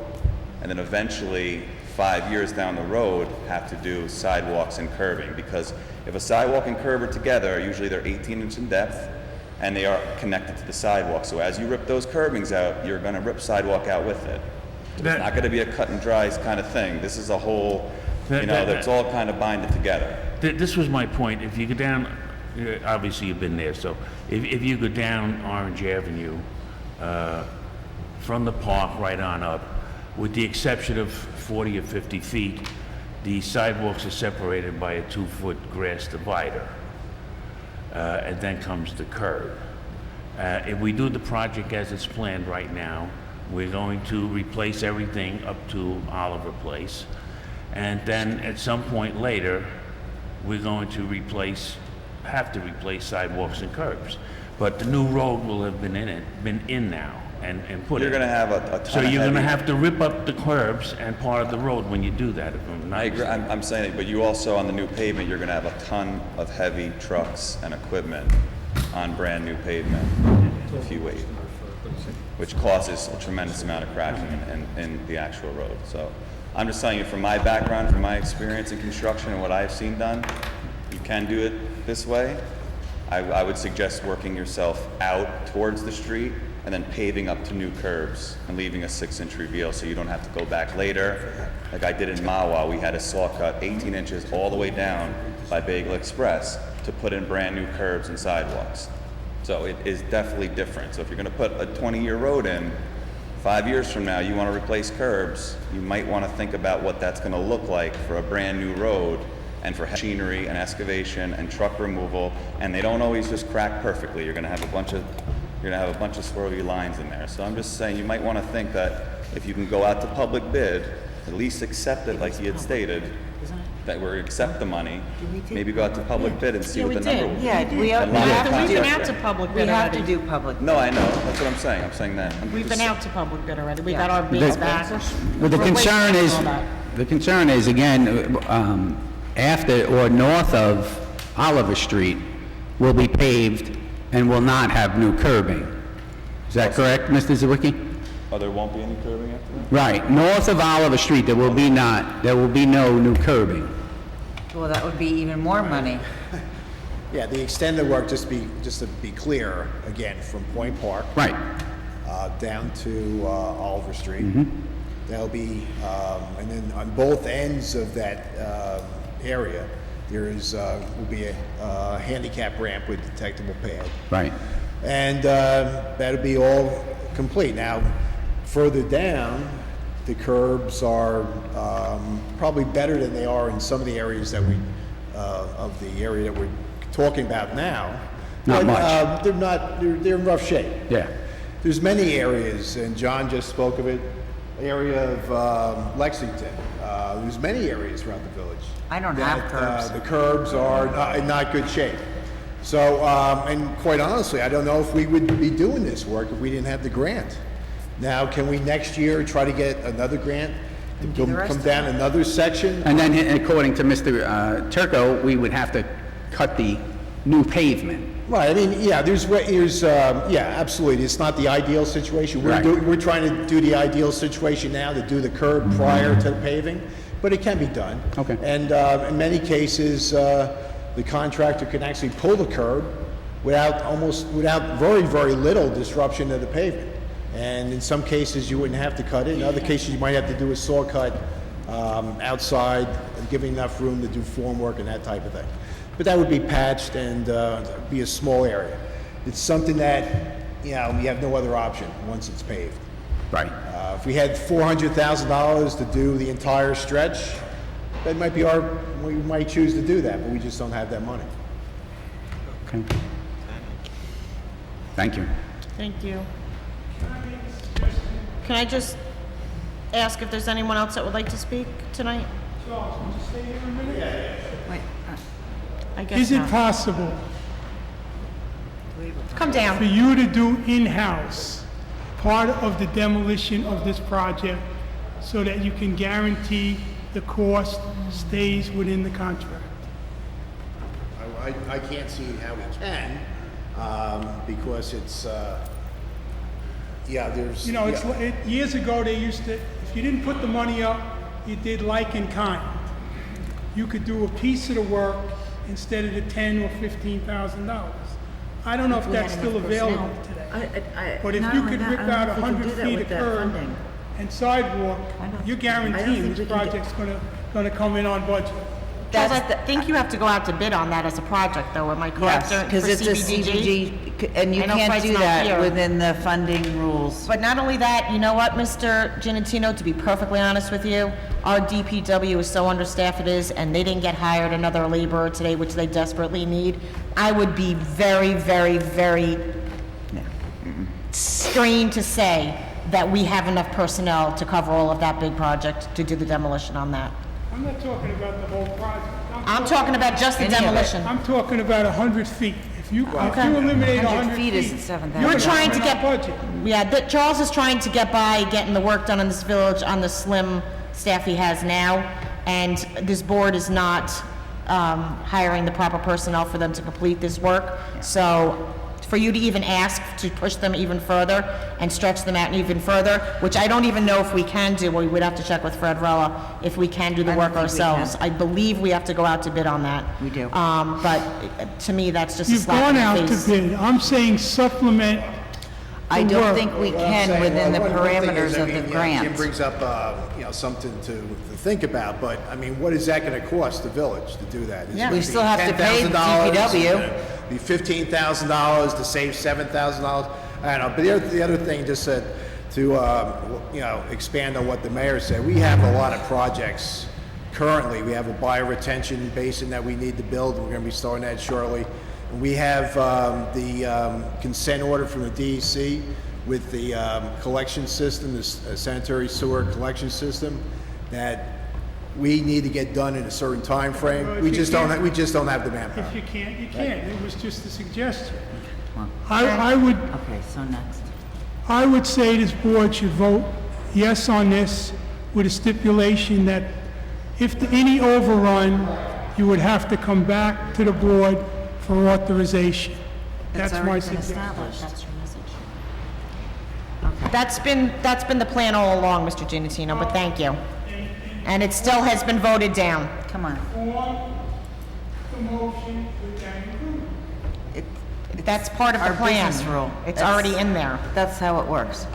and then eventually 5 years down the road have to do sidewalks and curbing, because if a sidewalk and curb are together, usually they're 18 inches in depth and they are connected to the sidewalk. So as you rip those curbings out, you're going to rip sidewalk out with it. It's not going to be a cut and dry kind of thing. This is a whole, that's all kind of binded together. This was my point. If you go down, obviously you've been there, so if you go down Orange Avenue, from the park right on up, with the exception of 40 or 50 feet, the sidewalks are separated by a 2-foot grass divider. And then comes the curb. If we do the project as it's planned right now, we're going to replace everything up to Oliver Place. And then at some point later, we're going to have to replace sidewalks and curbs. But the new road will have been in now. And put You're going to have a ton So of you're going to heavy- have to rip up the curbs and part of the road when you do that. If I'm not I agree. mistaken. I'm saying it, but you also, on the new pavement, you're going to have a ton of heavy trucks and equipment on brand new pavement if you wait, which causes a tremendous amount of cracking in the actual road. So I'm just telling you, from my background, from my experience in construction and what I've seen done, you can do it this way. I would suggest working yourself out towards the street and then paving up to new curbs and leaving a 6-inch reveal so you don't have to go back later. Like I did in Mawa, we had a saw cut 18 inches all the way down by Bagel Express to put in brand new curbs and sidewalks. So it is definitely different. So if you're gonna put a 20-year road in, 5 years from now, you wanna replace curbs, you might wanna think about what that's gonna look like for a brand new road and for machinery and excavation and truck removal, and they don't always just crack perfectly. You're gonna have a bunch of swirly lines in there. So I'm just saying you might want to think that if you can go out to public bid, at least accept it like you had stated, that we're accept the money, maybe go out to public bid and see what the number will be. Yeah, Then we line the We've been contract out to there. public we bid have to already. do public. No, I know, that's what I'm saying. I'm saying that. We've been out to public bid already. We Yeah. got our bids The- back. But the We're waiting concern on is, all that. again, after or north of Oliver Street will be paved and will not have new curbing. Is that correct, Mr. Zawicki? Oh, there won't be any curbing after that? Right, north of Oliver Street, there will be no new curbing. Well, that would be even more money. Yeah, the extended work, just to be clear, again, from Point Park. Right. Down to Oliver Street. There'll be, and then on both ends of that area, there will be a handicap ramp with detectable pad. Right. And that'll be all complete. Now, further down, the curbs are probably better than they are in some of the areas that of the area that we're talking about now. Not But, much. they're not, they're in rough shape. Yeah. There's many areas, and John just spoke of it, area of Lexington. There's many areas around the village. I don't that, have curbs. The curbs are in not good shape. So, and quite honestly, I don't know if we would be doing this work if we didn't have the grant. Now, can we next year try to get another grant to come down another section? And then, according to Mr. Turco, we would have to cut the new pavement. Right, I mean, yeah, yeah, absolutely. It's not the ideal situation. Right. We're trying to do the ideal situation now, to do the curb prior to the paving, but it can be done. Okay. And in many cases, the contractor can actually pull the curb without very, very little disruption to the pavement. And in some cases, you wouldn't have to cut it. In other cases, you might have to do a saw cut outside, giving enough room to do form work and that type of thing. But that would be patched and be a small area. It's something that, we have no other option once it's paved. Right. If we had $400,000 to do the entire stretch, that might be we might choose to do that, but we just don't have that money. Okay. Thank you. Thank you. Can I just ask if there's anyone else that would like to speak tonight? Charles, would you stay here a minute? Wait, I guess Is it not. possible Come down. for you to do in-house part of the demolition of this project so that you can guarantee the cost stays within the contract? I can't see how we can, because it's, there's... You know, years ago, they used to, if you didn't put the money up, you did like in kind. You could do a piece of the work instead of the $10,000 or $15,000. I don't know if that's still available today. But if you could rip out 100 feet of curb and sidewalk, you're guaranteeing this project's gonna come in on budget. Charles, I think you have to go out to bid on that as a project, though, am I correct? yes, because it's a CDBG, and you I know can't Fred's do not that here. within the funding rules. But not only that, you know what, Mr. Genatino, to be perfectly honest with you, our DPW is so understaffed it is, and they didn't get hired another laborer today, which they desperately need. I would be very, very, very strained to say that we have enough personnel to cover all of that big project, to do the demolition on that. I'm not talking about the whole project. I'm talking about just the demolition. I'm talking about 100 feet. If you eliminate 100 feet, isn't 7,000. We're trying to you're get, budget. Charles is trying to get by, getting the work done in this village on the slim staff he has now, and this board is not hiring the proper personnel for them to complete this work. So for you to even ask to push them even further and stretch them out even further, which I don't even know if we can do, we would have to check with Fred Rella if we can do the work ourselves. I believe we have to go out to bid on that. We do. But to me, that's just a You've slap gone in out the to face. bid. I'm saying supplement I the don't work. think we can within the parameters of the Jim grant. brings up, something to think about, but, I mean, what is that gonna cost the village to do that? Is it Yeah. gonna We be still have to pay the $10,000? DPW. Be $15,000 to save $7,000? I don't know, but the other thing, just to, expand on what the mayor said, we have a lot of projects currently. We have a bioretention basin that we need to build, we're gonna be starting that shortly. We have the consent order from the DEC with the collection system, the sanitary sewer collection system, that we need to get done in a certain time frame. Well, if We you just don't can't- we just don't have the manpower. If you can't, you can't. It was just a suggestion. I would Okay, so next. I would say this board should vote yes on this with a stipulation that if any overrun, you would have to come back to the board for authorization. That's my already been suggestion. established. That's your message. That's been the plan all along, Mr. Genatino, but thank you. And it still has been voted down. Come on. On the motion with that included. That's part of the Our plan. business rule. It's That's- already in there. That's how it works.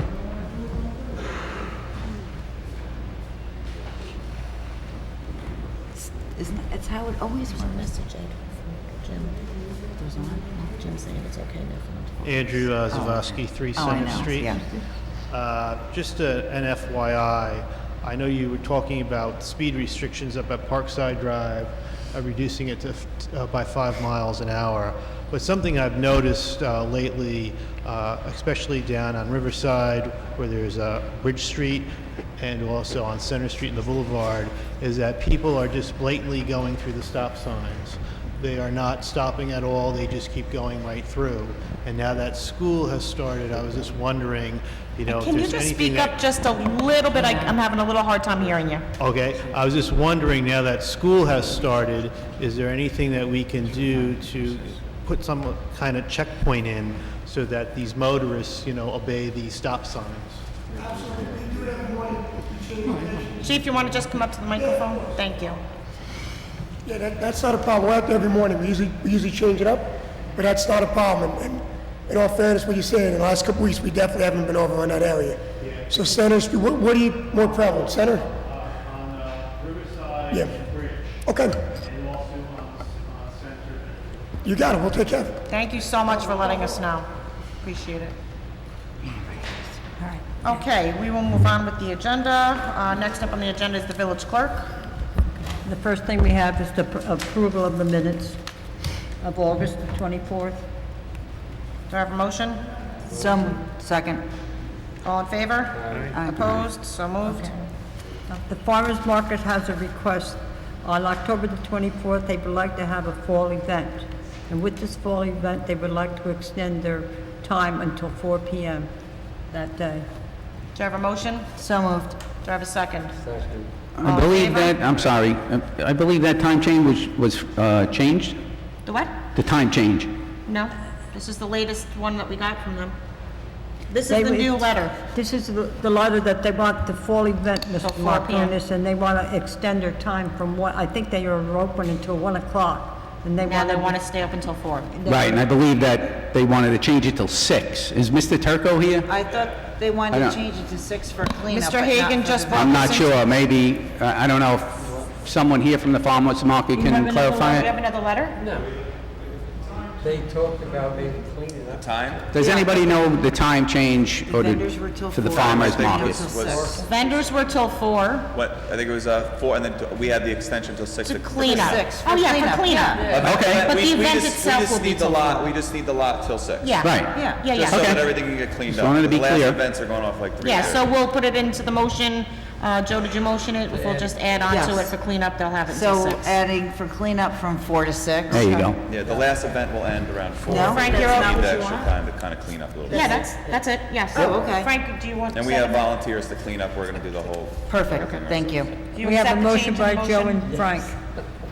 It's how it always works. Jim. Jim saying it's okay now for them to. Andrew Zavosky, 3 Oh, I Center know, Street. yeah. Just an FYI, I know you were talking about speed restrictions up at Parkside Drive, reducing it to by 5 miles an hour. But something I've noticed lately, especially down on Riverside, where there's Bridge Street, and also on Center Street and the Boulevard, is that people are just blatantly going through the stop signs. They are not stopping at all, they just keep going right through. And now that school has started, I was just wondering, if Can you there's just anything speak that... up just a little bit? I'm having a little hard time hearing you. Okay, I was just wondering, now that school has started, is there anything that we can do to put some kind of checkpoint in so that these motorists, obey the stop signs? Chief, you want to just come up to the microphone? Thank you. Yeah, that's not a problem. We're out there every morning. We usually change it up, but that's not a problem. And in all fairness, what you're saying, in the last couple weeks, we definitely haven't been over on that area. So Center Street, what are you more prevalent, Center? On Riverside Yeah. and Bridge, Okay, and also on Center. you got it. We'll take care of it. Thank you so much for letting us know. Appreciate it. All right. Okay, we will move on with the agenda. Next up on the agenda is the village clerk. The first thing we have is the approval of the minutes of August the 24th. Do I have a motion? Second. All in favor? Aye. Opposed? So moved. The farmers market has a request. On October the 24th, they would like to have a fall event. And with this fall event, they would like to extend their time until 4 p.m. that day. Do I have a motion? So moved. Do I have a second? Second. I believe that, I'm sorry, I believe that time change was changed? The what? The time change. No, this is the latest one that we got from them. This They is the would- new letter. This is the letter that they want the fall event, Mr. 4 p.m. Markunas, and they want to extend their time from I think they are open until 1 o'clock. And they Now they want want to stay up until 4. Right, and I believe that they wanted to change it till 6. Is Mr. Turco here? I thought they I wanted don't- to change it to 6 for cleanup. Mr. but not Hagen for just the- I'm not sure, maybe, I don't know if someone here from the farmers market can clarify Do you have it? another letter? No. They talked about maybe cleaning up. Time? Does anybody know the time change or vendors were till to the 4. farmers I think market? this was, Vendors were till 4 what, I think it was 4, and then we had the extension till 6. to clean up. 6 for Oh, yeah, cleanup, for cleanup. Okay. But We- the we event just- itself we just will be need the till lot. 4. We just need the lot till 6. Yeah. Right. Yeah, Just yeah. so Okay. that everything can get cleaned Just up. wanted to be The last clear. events are going off like 3. Yeah, so we'll put it into the motion. Joe, did you motion it? We'll just add on to Yes. it for cleanup. They'll have it until So 6. adding for cleanup from 4 to 6. There you go. Yeah, the last event will end around 4. No, Frank, that's you're not okay. Need what the you extra want. time to kind of clean up a little bit. Yeah, that's it. Yes. Oh, okay. Frank, do you want to And we have second that? volunteers to clean up. We're going to do the whole. Perfect, thank you. Do you We have a accept the motion change in by the Joe motion? and Frank.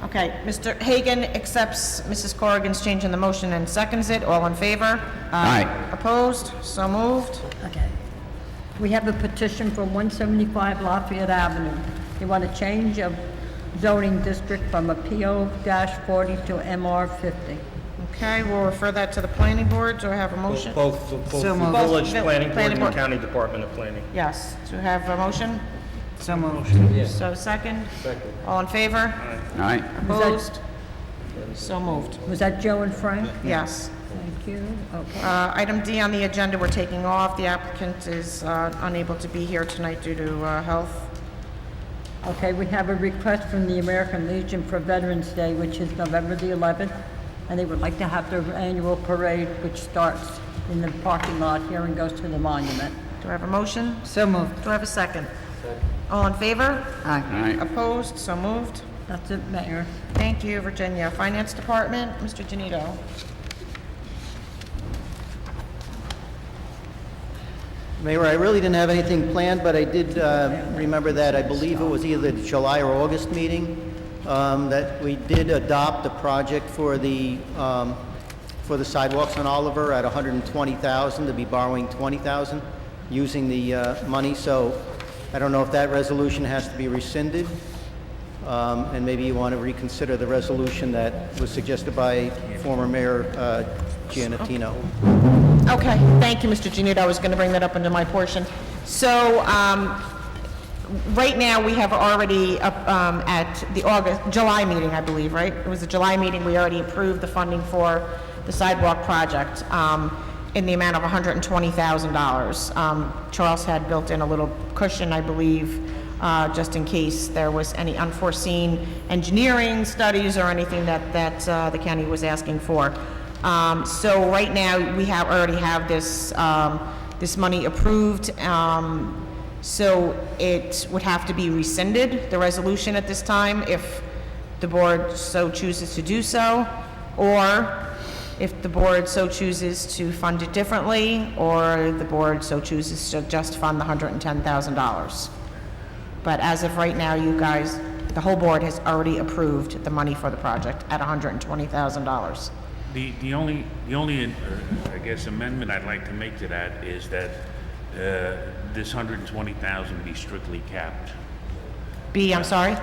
Okay, Mr. Hagen accepts Mrs. Corrigan's change in the motion and seconds it. All in favor? Aye. Opposed? So moved. Okay. We have a petition from 175 Lafayette Avenue. They want a change of zoning district from a PO-40 to MR-50. Okay, we'll refer that to the planning board. Do I have a motion? Both So the moved. Village Both Planning Board Planning and Board. the County Department of Planning. Yes. Do I have a motion? So moved. So second? Second. All in favor? All right. Opposed? So moved. Was that Joe and Frank? Yes. Thank you. Okay. Item D on the agenda, we're taking off. The applicant is unable to be here tonight due to health. Okay, we have a request from the American Legion for Veterans Day, which is November the 11th, and they would like to have their annual parade, which starts in the parking lot here and goes to the monument. Do I have a motion? So moved. Do I have a second? All in favor? Aye. All right. Opposed? So moved. That's it, Mayor. Thank you, Virginia. Finance Department, Mr. Genito. Mayor, I really didn't have anything planned, but I did remember that I believe it was either the July or August meeting, that we did adopt a project for the sidewalks on Oliver at $120,000, to be borrowing $20,000 using the money. So I don't know if that resolution has to be rescinded, and maybe you want to reconsider the resolution that was suggested by former Mayor Giannatino. Okay, thank you, Mr. Genito. I was going to bring that up into my portion. So, right now, we have already, at the July meeting, I believe, right? It was the July meeting, we already approved the funding for the sidewalk project in the amount of $120,000. Charles had built in a little cushion, I believe, just in case there was any unforeseen engineering studies or anything that the county was asking for. So right now, we already have this money approved, so it would have to be rescinded, the resolution at this time, if the board so chooses to do so, or if the board so chooses to fund it differently, or the board so chooses to just fund the $110,000. But as of right now, you guys, the whole board has already approved the money for the project at $120,000. The only I guess amendment I'd like to make to that is that this 120,000 be strictly capped. I'm sorry?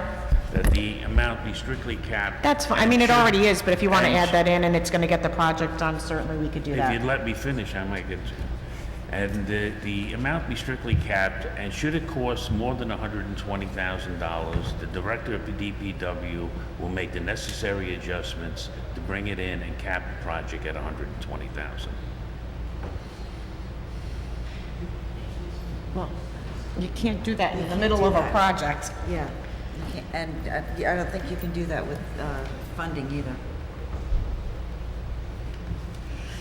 That the amount be strictly capped. That's fine. I mean, it already is, but if you want to add that in and it's going to get the project done, certainly we could do If that. you'd let me finish, I might get to. And the amount be strictly capped, and should it cost more than $120,000, the director of the DPW will make the necessary adjustments to bring it in and cap the project at $120,000. Well, you can't do that in the middle of a project. Yeah. You can't- And I don't think you can do that with funding either.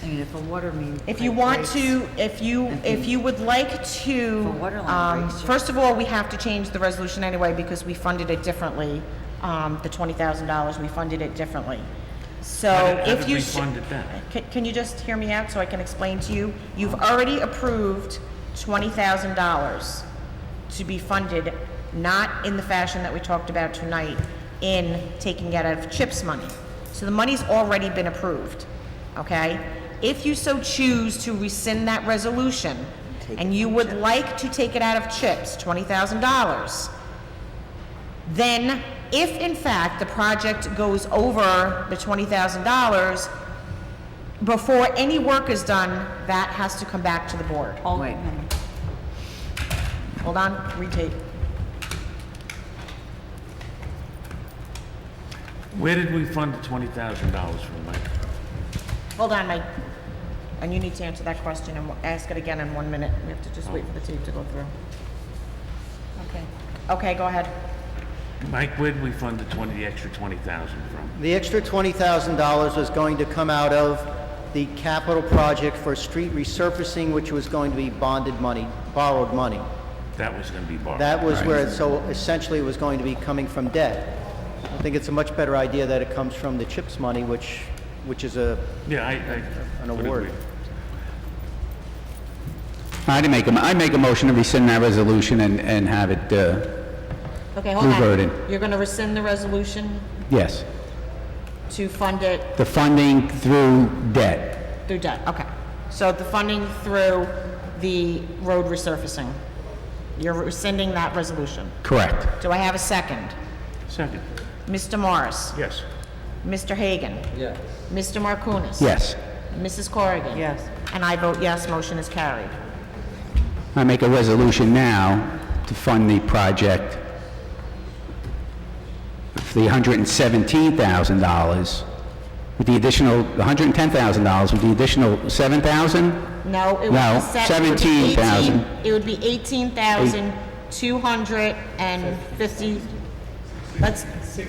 I mean, if a water main. If you want to, if you would like to, For water line breaks, first of all, we have to change the resolution anyway because we funded it differently. The $20,000, we funded it differently. So How if did you we sh- fund it then? Can you just hear me out so I can explain to you? You've already approved $20,000 to be funded, not in the fashion that we talked about tonight, in taking it out of CHIPS money. So the money's already been approved, okay? If you so choose to rescind that resolution, and you would like to take it out of CHIPS, $20,000, then if in fact the project goes over the $20,000, before any work is done, that has to come back to the board. Wait. Hold on, retake. Where did we fund the $20,000 from, Mike? Hold on, Mike. And you need to answer that question and ask it again in 1 minute. We have to just wait for the tape to go through. Okay. Okay, go ahead. Mike, where did we fund the extra 20,000 from? The extra $20,000 was going to come out of the capital project for street resurfacing, which was going to be bonded money, borrowed money. That was going to be borrowed. That was where, so essentially it was going to be coming from debt. I think it's a much better idea that it comes from the CHIPS money, which is an would award. agree. I make a motion to rescind that resolution and have it, Okay, hold on. Reverted. You're going to rescind the resolution yes, to fund it the funding through debt. through debt, okay. So the funding through the road resurfacing. You're rescinding that resolution. Correct. Do I have a second? Second. Mr. Morris? Yes. Mr. Hagen? Yes. Mr. Markunas? Yes. Mrs. Corrigan? Yes. And I vote yes, motion is carried. I make a resolution now to fund the project for the $117,000 with the additional, $110,000 with the additional $7,000? No, it would No, be $17,000. It would be 18,250.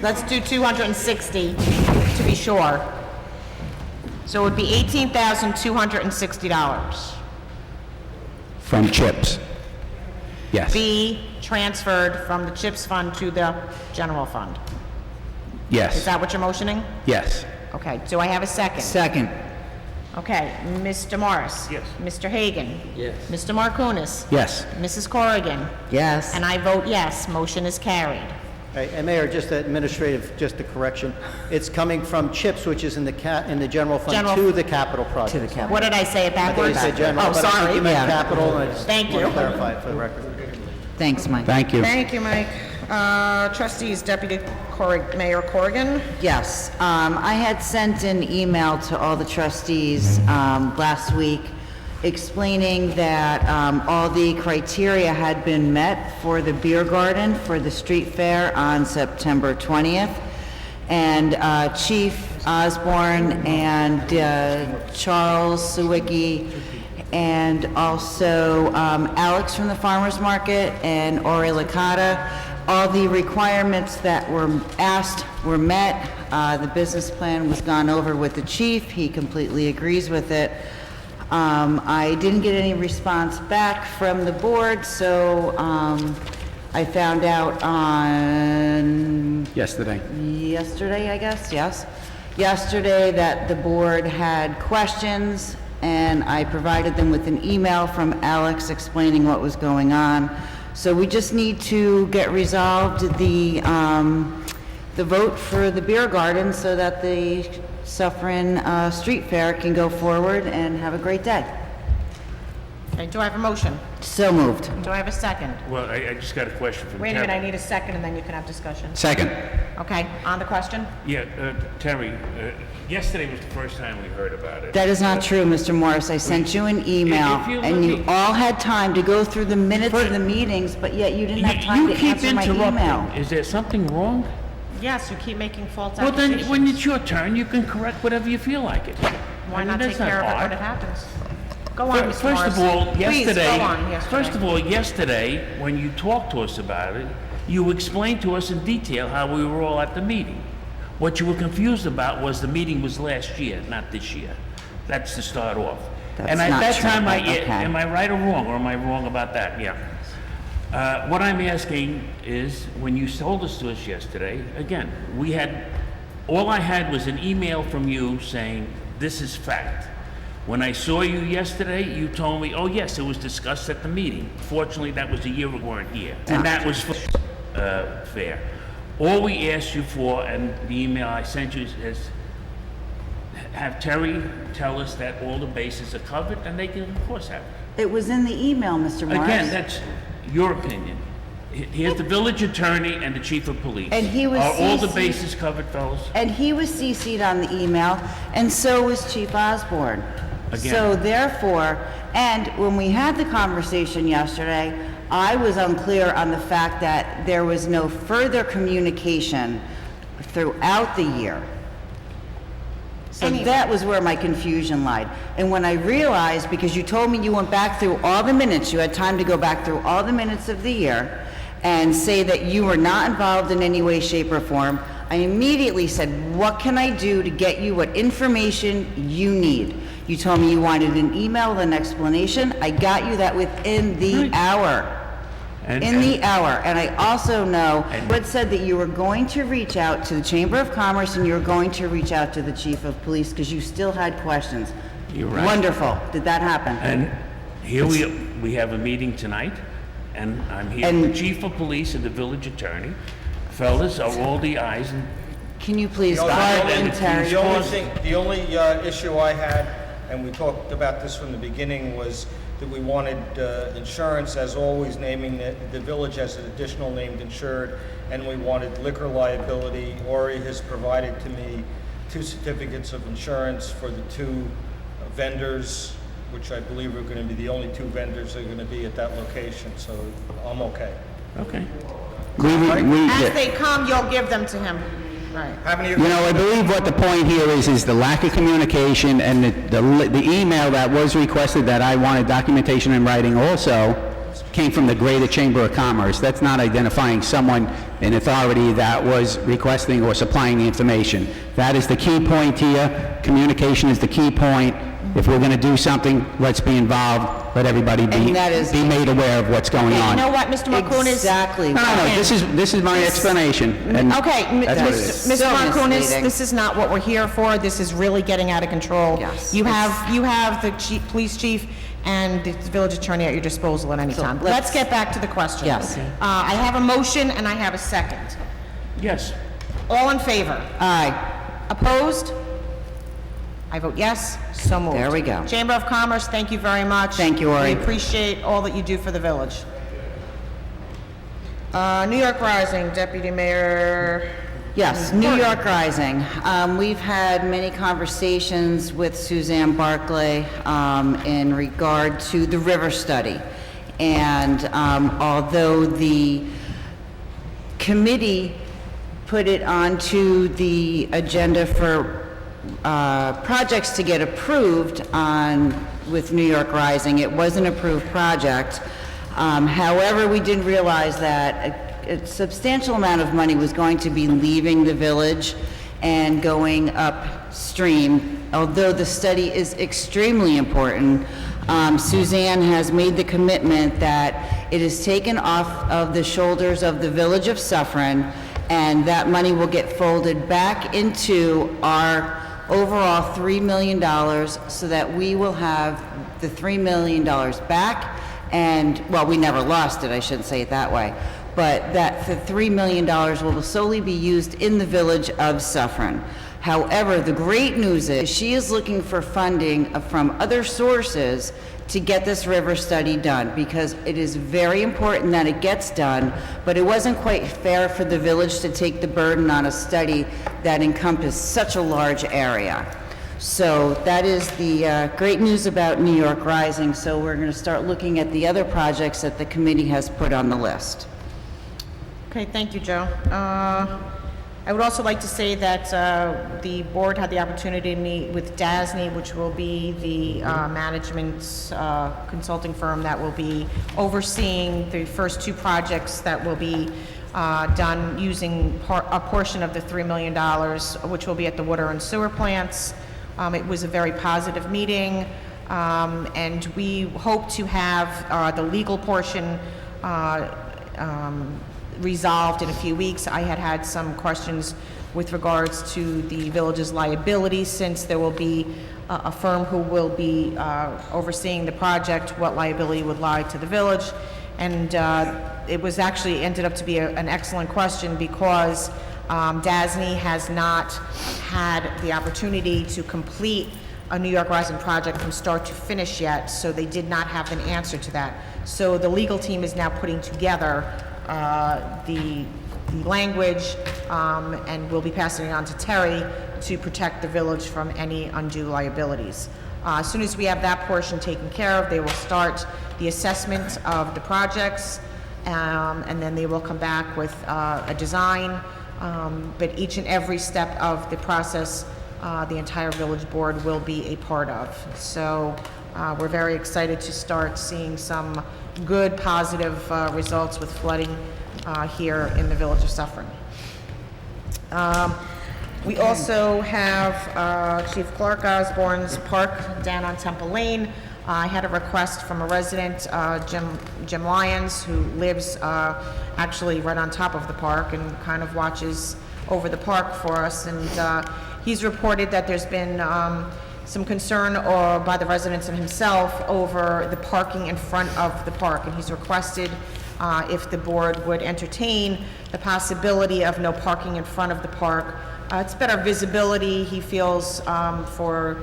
Let's do 260 to be sure. So it would be $18,260. From CHIPS? Yes. Be transferred from the CHIPS fund to the general fund. Is Yes. that what you're motioning? Yes. Okay, do I have a second? Second. Okay, Mr. Morris? Yes. Mr. Hagen? Yes. Mr. Markunas? Yes. Mrs. Corrigan? Yes. And I vote yes, motion is carried. And Mayor, just administrative, just a correction. It's coming from CHIPS, which is in the general fund, General- to the capital project. To the capital. What did I say it I thought you backwards? said general, Oh, but I think sorry. you meant Yeah. capital, and I just Thank want you. to clarify it for the record. Thanks, Mike. Thank you. Thank you, Mike. Trustees, Deputy Mayor Corrigan? Yes, I had sent an email to all the trustees last week explaining that all the criteria had been met for the beer garden for the street fair on September 20th. And Chief Osborne and Charles Sawicki and also Alex from the Farmers Market and Ori Licata, all the requirements that were asked were met. The business plan was gone over with the chief. He completely agrees with it. I didn't get any response back from the board, so I found out on Yesterday. yesterday, I guess, yes. Yesterday that the board had questions, and I provided them with an email from Alex explaining what was going on. So we just need to get resolved the vote for the beer garden so that the Suffern Street Fair can go forward and have a great day. Okay, do I have a motion? So moved. Do I have a second? Well, I just got a question from Wait a Terry. minute, I need a second, and then you can have discussion. Second. Okay, on the question? Yeah, Terry, yesterday was the first time we heard about it. That is not true, Mr. Morris. I sent you an email, If you and look you all had time to go through the minutes of the meetings, but yet you didn't have time to answer my email. Is there something wrong? Yes, you keep making false Well, then, accusations. when it's your turn, you can correct whatever you feel like it. Why I mean, not take that's care of it hard. when it happens? Go on, Mr. First of Morris. all, Please, yesterday, go on, yesterday. first of all, yesterday, when you talked to us about it, you explained to us in detail how we were all at the meeting. What you were confused about was the meeting was last year, not this year. That's to start off. That's And at not that true, time, but okay. am I right or wrong, or am I wrong about that? Yeah. What I'm asking is, when you told us to us yesterday, again, all I had was an email from you saying, this is fact. When I saw you yesterday, you told me, oh yes, it was discussed at the meeting. Fortunately, that was a year ago, we weren't here. And that was fair. All we asked you for, and the email I sent you is, have Terry tell us that all the bases are covered, and they can, of course, have it. It was in the email, Mr. Morris. Again, that's your opinion. Here's the village attorney and the chief of police. And he was Are all the CC'd bases covered, fellas? And he was CC'd on the email, and so was Chief Osborne. Again. So therefore, and when we had the conversation yesterday, I was unclear on the fact that there was no further communication throughout the year. So that was where my confusion lied. And when I realized, because you told me you went back through all the minutes, you had time to go back through all the minutes of the year and say that you were not involved in any way, shape, or form, I immediately said, what can I do to get you what information you need? You told me you wanted an email with an explanation. I got you that within the hour. And I also know, but said that you were going to reach out to the Chamber of Commerce and you were going to reach out to the Chief of Police because you still had questions. You're right. Wonderful. Did that happen? And here we have a meeting tonight, and I'm here with the chief of police and the village attorney. Fellas, are all the ayes and... Can you please The only issue I had, and we talked about this from the beginning, was that we wanted insurance, as always, naming the village as an additional named insured, and we wanted liquor liability. Ori has provided to me 2 certificates of insurance for the 2 vendors, which I believe are going to be the only 2 vendors that are going to be at that location, so I'm okay. Okay. As they come, you'll give them to him. Right. I believe what the point here is the lack of communication, and the email that was requested that I wanted documentation in writing also came from the Greater Chamber of Commerce. That's not identifying someone in authority that was requesting or supplying the information. That is the key point here. Communication is the key point. If we're going to do something, let's be involved. Let everybody be made aware of what's going on. You know what, Mr. Markunas? Exactly. No, this is my explanation. And Okay, that's what it is. Mr. So Markunas, misleading. this is not what we're here for. This is really getting out of control. Yes. You have the police chief and the village attorney at your disposal at any So time. let's- Let's get back to the question. Yes. I have a motion and I have a second. Yes. All in favor? Aye. Opposed? I vote yes, so moved. There we go. Chamber of Commerce, thank you very much. Thank you, Ori. We appreciate all that you do for the village. New York Rising, Deputy Mayor. Yes, New York Rising. We've had many conversations with Suzanne Barclay in regard to the river study. And although the committee put it onto the agenda for projects to get approved with New York Rising, it was an approved project. However, we did realize that a substantial amount of money was going to be leaving the village and going upstream. Although the study is extremely important, Suzanne has made the commitment that it is taken off of the shoulders of the village of Suffern, and that money will get folded back into our overall $3 million so that we will have the $3 million back. And, well, we never lost it, I shouldn't say it that way, but that the $3 million will solely be used in the village of Suffern. However, the great news is she is looking for funding from other sources to get this river study done, because it is very important that it gets done, but it wasn't quite fair for the village to take the burden on a study that encompassed such a large area. So that is the great news about New York Rising. So we're going to start looking at the other projects that the committee has put on the list. Okay, thank you, Joe. I would also like to say that the board had the opportunity to meet with DASNY, which will be the management consulting firm that will be overseeing the first 2 projects that will be done using a portion of the $3 million, which will be at the water and sewer plants. It was a very positive meeting, and we hope to have the legal portion resolved in a few weeks. I had some questions with regards to the village's liability, since there will be a firm who will be overseeing the project, what liability would lie to the village. And it was actually ended up to be an excellent question, because DASNY has not had the opportunity to complete a New York Rising project from start to finish yet, so they did not have an answer to that. So the legal team is now putting together the language, and we'll be passing it on to Terry to protect the village from any undue liabilities. As soon as we have that portion taken care of, they will start the assessment of the projects, and then they will come back with a design. But each and every step of the process, the entire village board will be a part of. So we're very excited to start seeing some good, positive results with flooding here in the village of Suffern. We also have Chief Clerk Osborne's park down on Temple Lane. I had a request from a resident, Jim Lyons, who lives actually right on top of the park and kind of watches over the park for us. And he's reported that there's been some concern by the residents and himself over the parking in front of the park. And he's requested if the board would entertain the possibility of no parking in front of the park. It's better visibility, he feels, for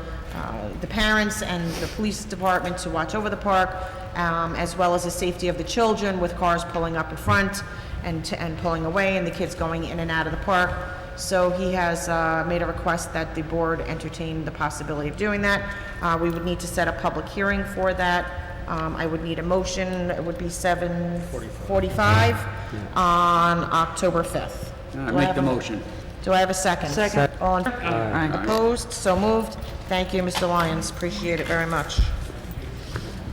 the parents and the police department to watch over the park, as well as the safety of the children with cars pulling up in front and pulling away, and the kids going in and out of the park. So he has made a request that the board entertain the possibility of doing that. We would need to set a public hearing for that. I would need a motion. It would be 7:45 on October 5th. Make the motion. Do I have a second? Second. All in, Aye. opposed? So moved. Thank you, Mr. Lyons. Appreciate it very much.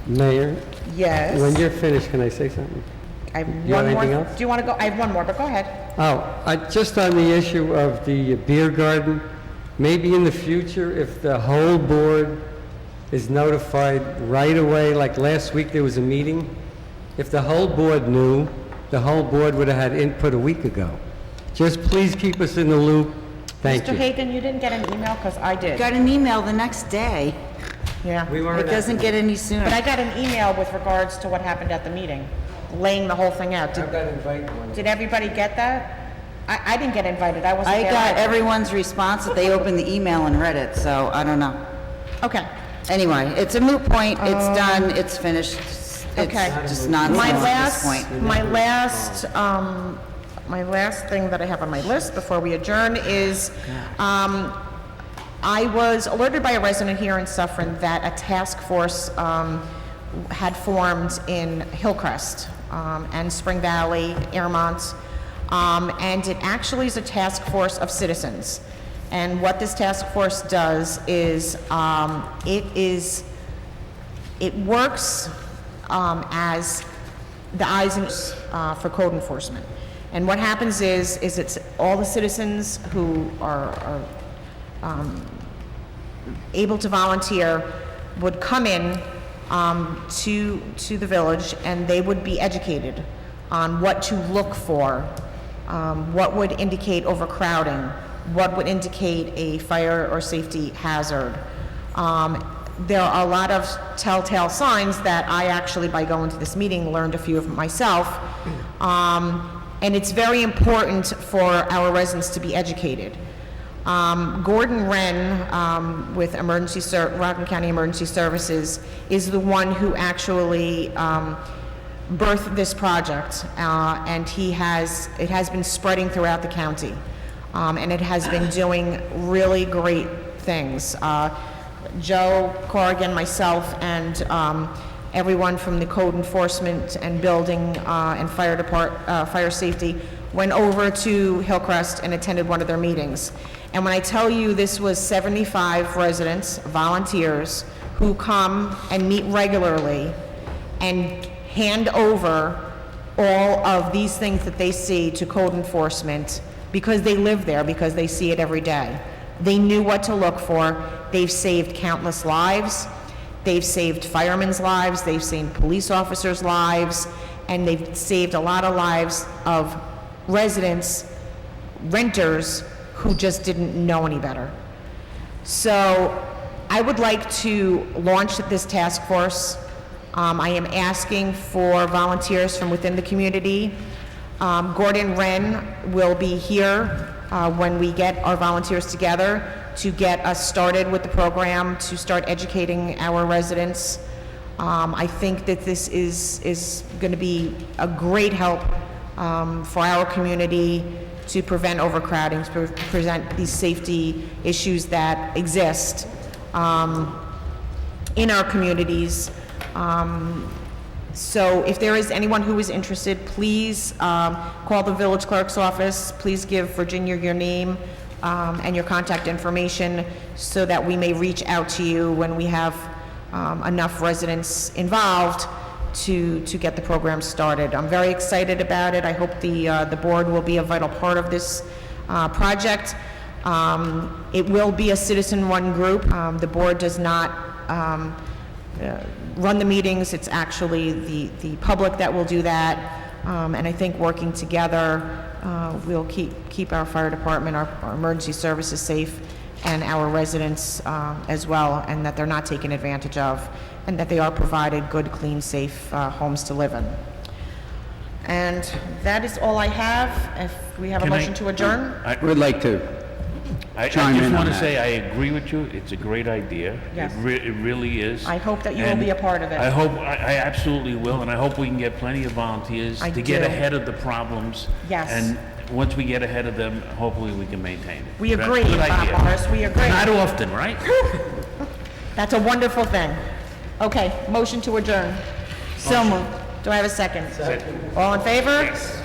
Mayor, Yes. when you're finished, can I say something? I have You have one more. anything else? Do you want to go? I have one more, but go ahead. Oh, just on the issue of the beer garden, maybe in the future, if the whole board is notified right away, like last week there was a meeting, if the whole board knew, the whole board would have had input a week ago. Just please keep us in the loop. Thank Mr. you. Hagen, you didn't get an email, because I did. Got an email the next day. Yeah. It doesn't get any sooner. But I got an email with regards to what happened at the meeting, laying the whole thing out. Did everybody get that? I didn't get invited. I wasn't I there. got everyone's response that they opened the email and read it, so I don't know. Okay. Anyway, it's a moot point, it's done, it's finished. Okay. It's just nonsense at this point. My last thing that I have on my list before we adjourn is, I was alerted by a resident here in Suffern that a task force had formed in Hillcrest and Spring Valley, Airmont, and it actually is a task force of citizens. And what this task force does is, it works as the eyes and ears for code enforcement. And what happens is it's all the citizens who are able to volunteer would come in to the village, and they would be educated on what to look for, what would indicate overcrowding, what would indicate a fire or safety hazard. There are a lot of telltale signs that I actually, by going to this meeting, learned a few of myself. And it's very important for our residents to be educated. Gordon Wren with Rockland County Emergency Services is the one who actually birthed this project, and it has been spreading throughout the county, and it has been doing really great things. Joe Corrigan, myself, and everyone from the code enforcement and building and fire safety went over to Hillcrest and attended one of their meetings. And when I tell you this was 75 residents, volunteers, who come and meet regularly and hand over all of these things that they see to code enforcement, because they live there, because they see it every day. They knew what to look for. They've saved countless lives. They've saved firemen's lives. They've saved police officers' lives. And they've saved a lot of lives of residents, renters, who just didn't know any better. So I would like to launch this task force. I am asking for volunteers from within the community. Gordon Wren will be here when we get our volunteers together to get us started with the program, to start educating our residents. I think that this is going to be a great help for our community to prevent overcrowding, to prevent these safety issues that exist in our communities. So if there is anyone who is interested, please call the village clerk's office. Please give Virginia your name and your contact information so that we may reach out to you when we have enough residents involved to get the program started. I'm very excited about it. I hope the board will be a vital part of this project. It will be a citizen-run group. The board does not run the meetings. It's actually the public that will do that. And I think working together, we'll keep our fire department, our emergency services safe, and our residents as well, and that they're not taken advantage of, and that they are provided good, clean, safe homes to live in. And that is all I have. If we have a motion to adjourn? I would like to I chime in just on want to that. say I agree with you. It's a great idea. Yes. It really is. I hope that you will And be a part of it. I absolutely will, and I hope we can get plenty of volunteers I to get do. ahead of the problems. Yes. And once we get ahead of them, hopefully we can maintain it. We That's a agree, good Bob idea. Morris, we agree. Not often, right? That's a wonderful thing. Okay, motion to adjourn. So moved. Do I have a second? Second. All in favor? Yes.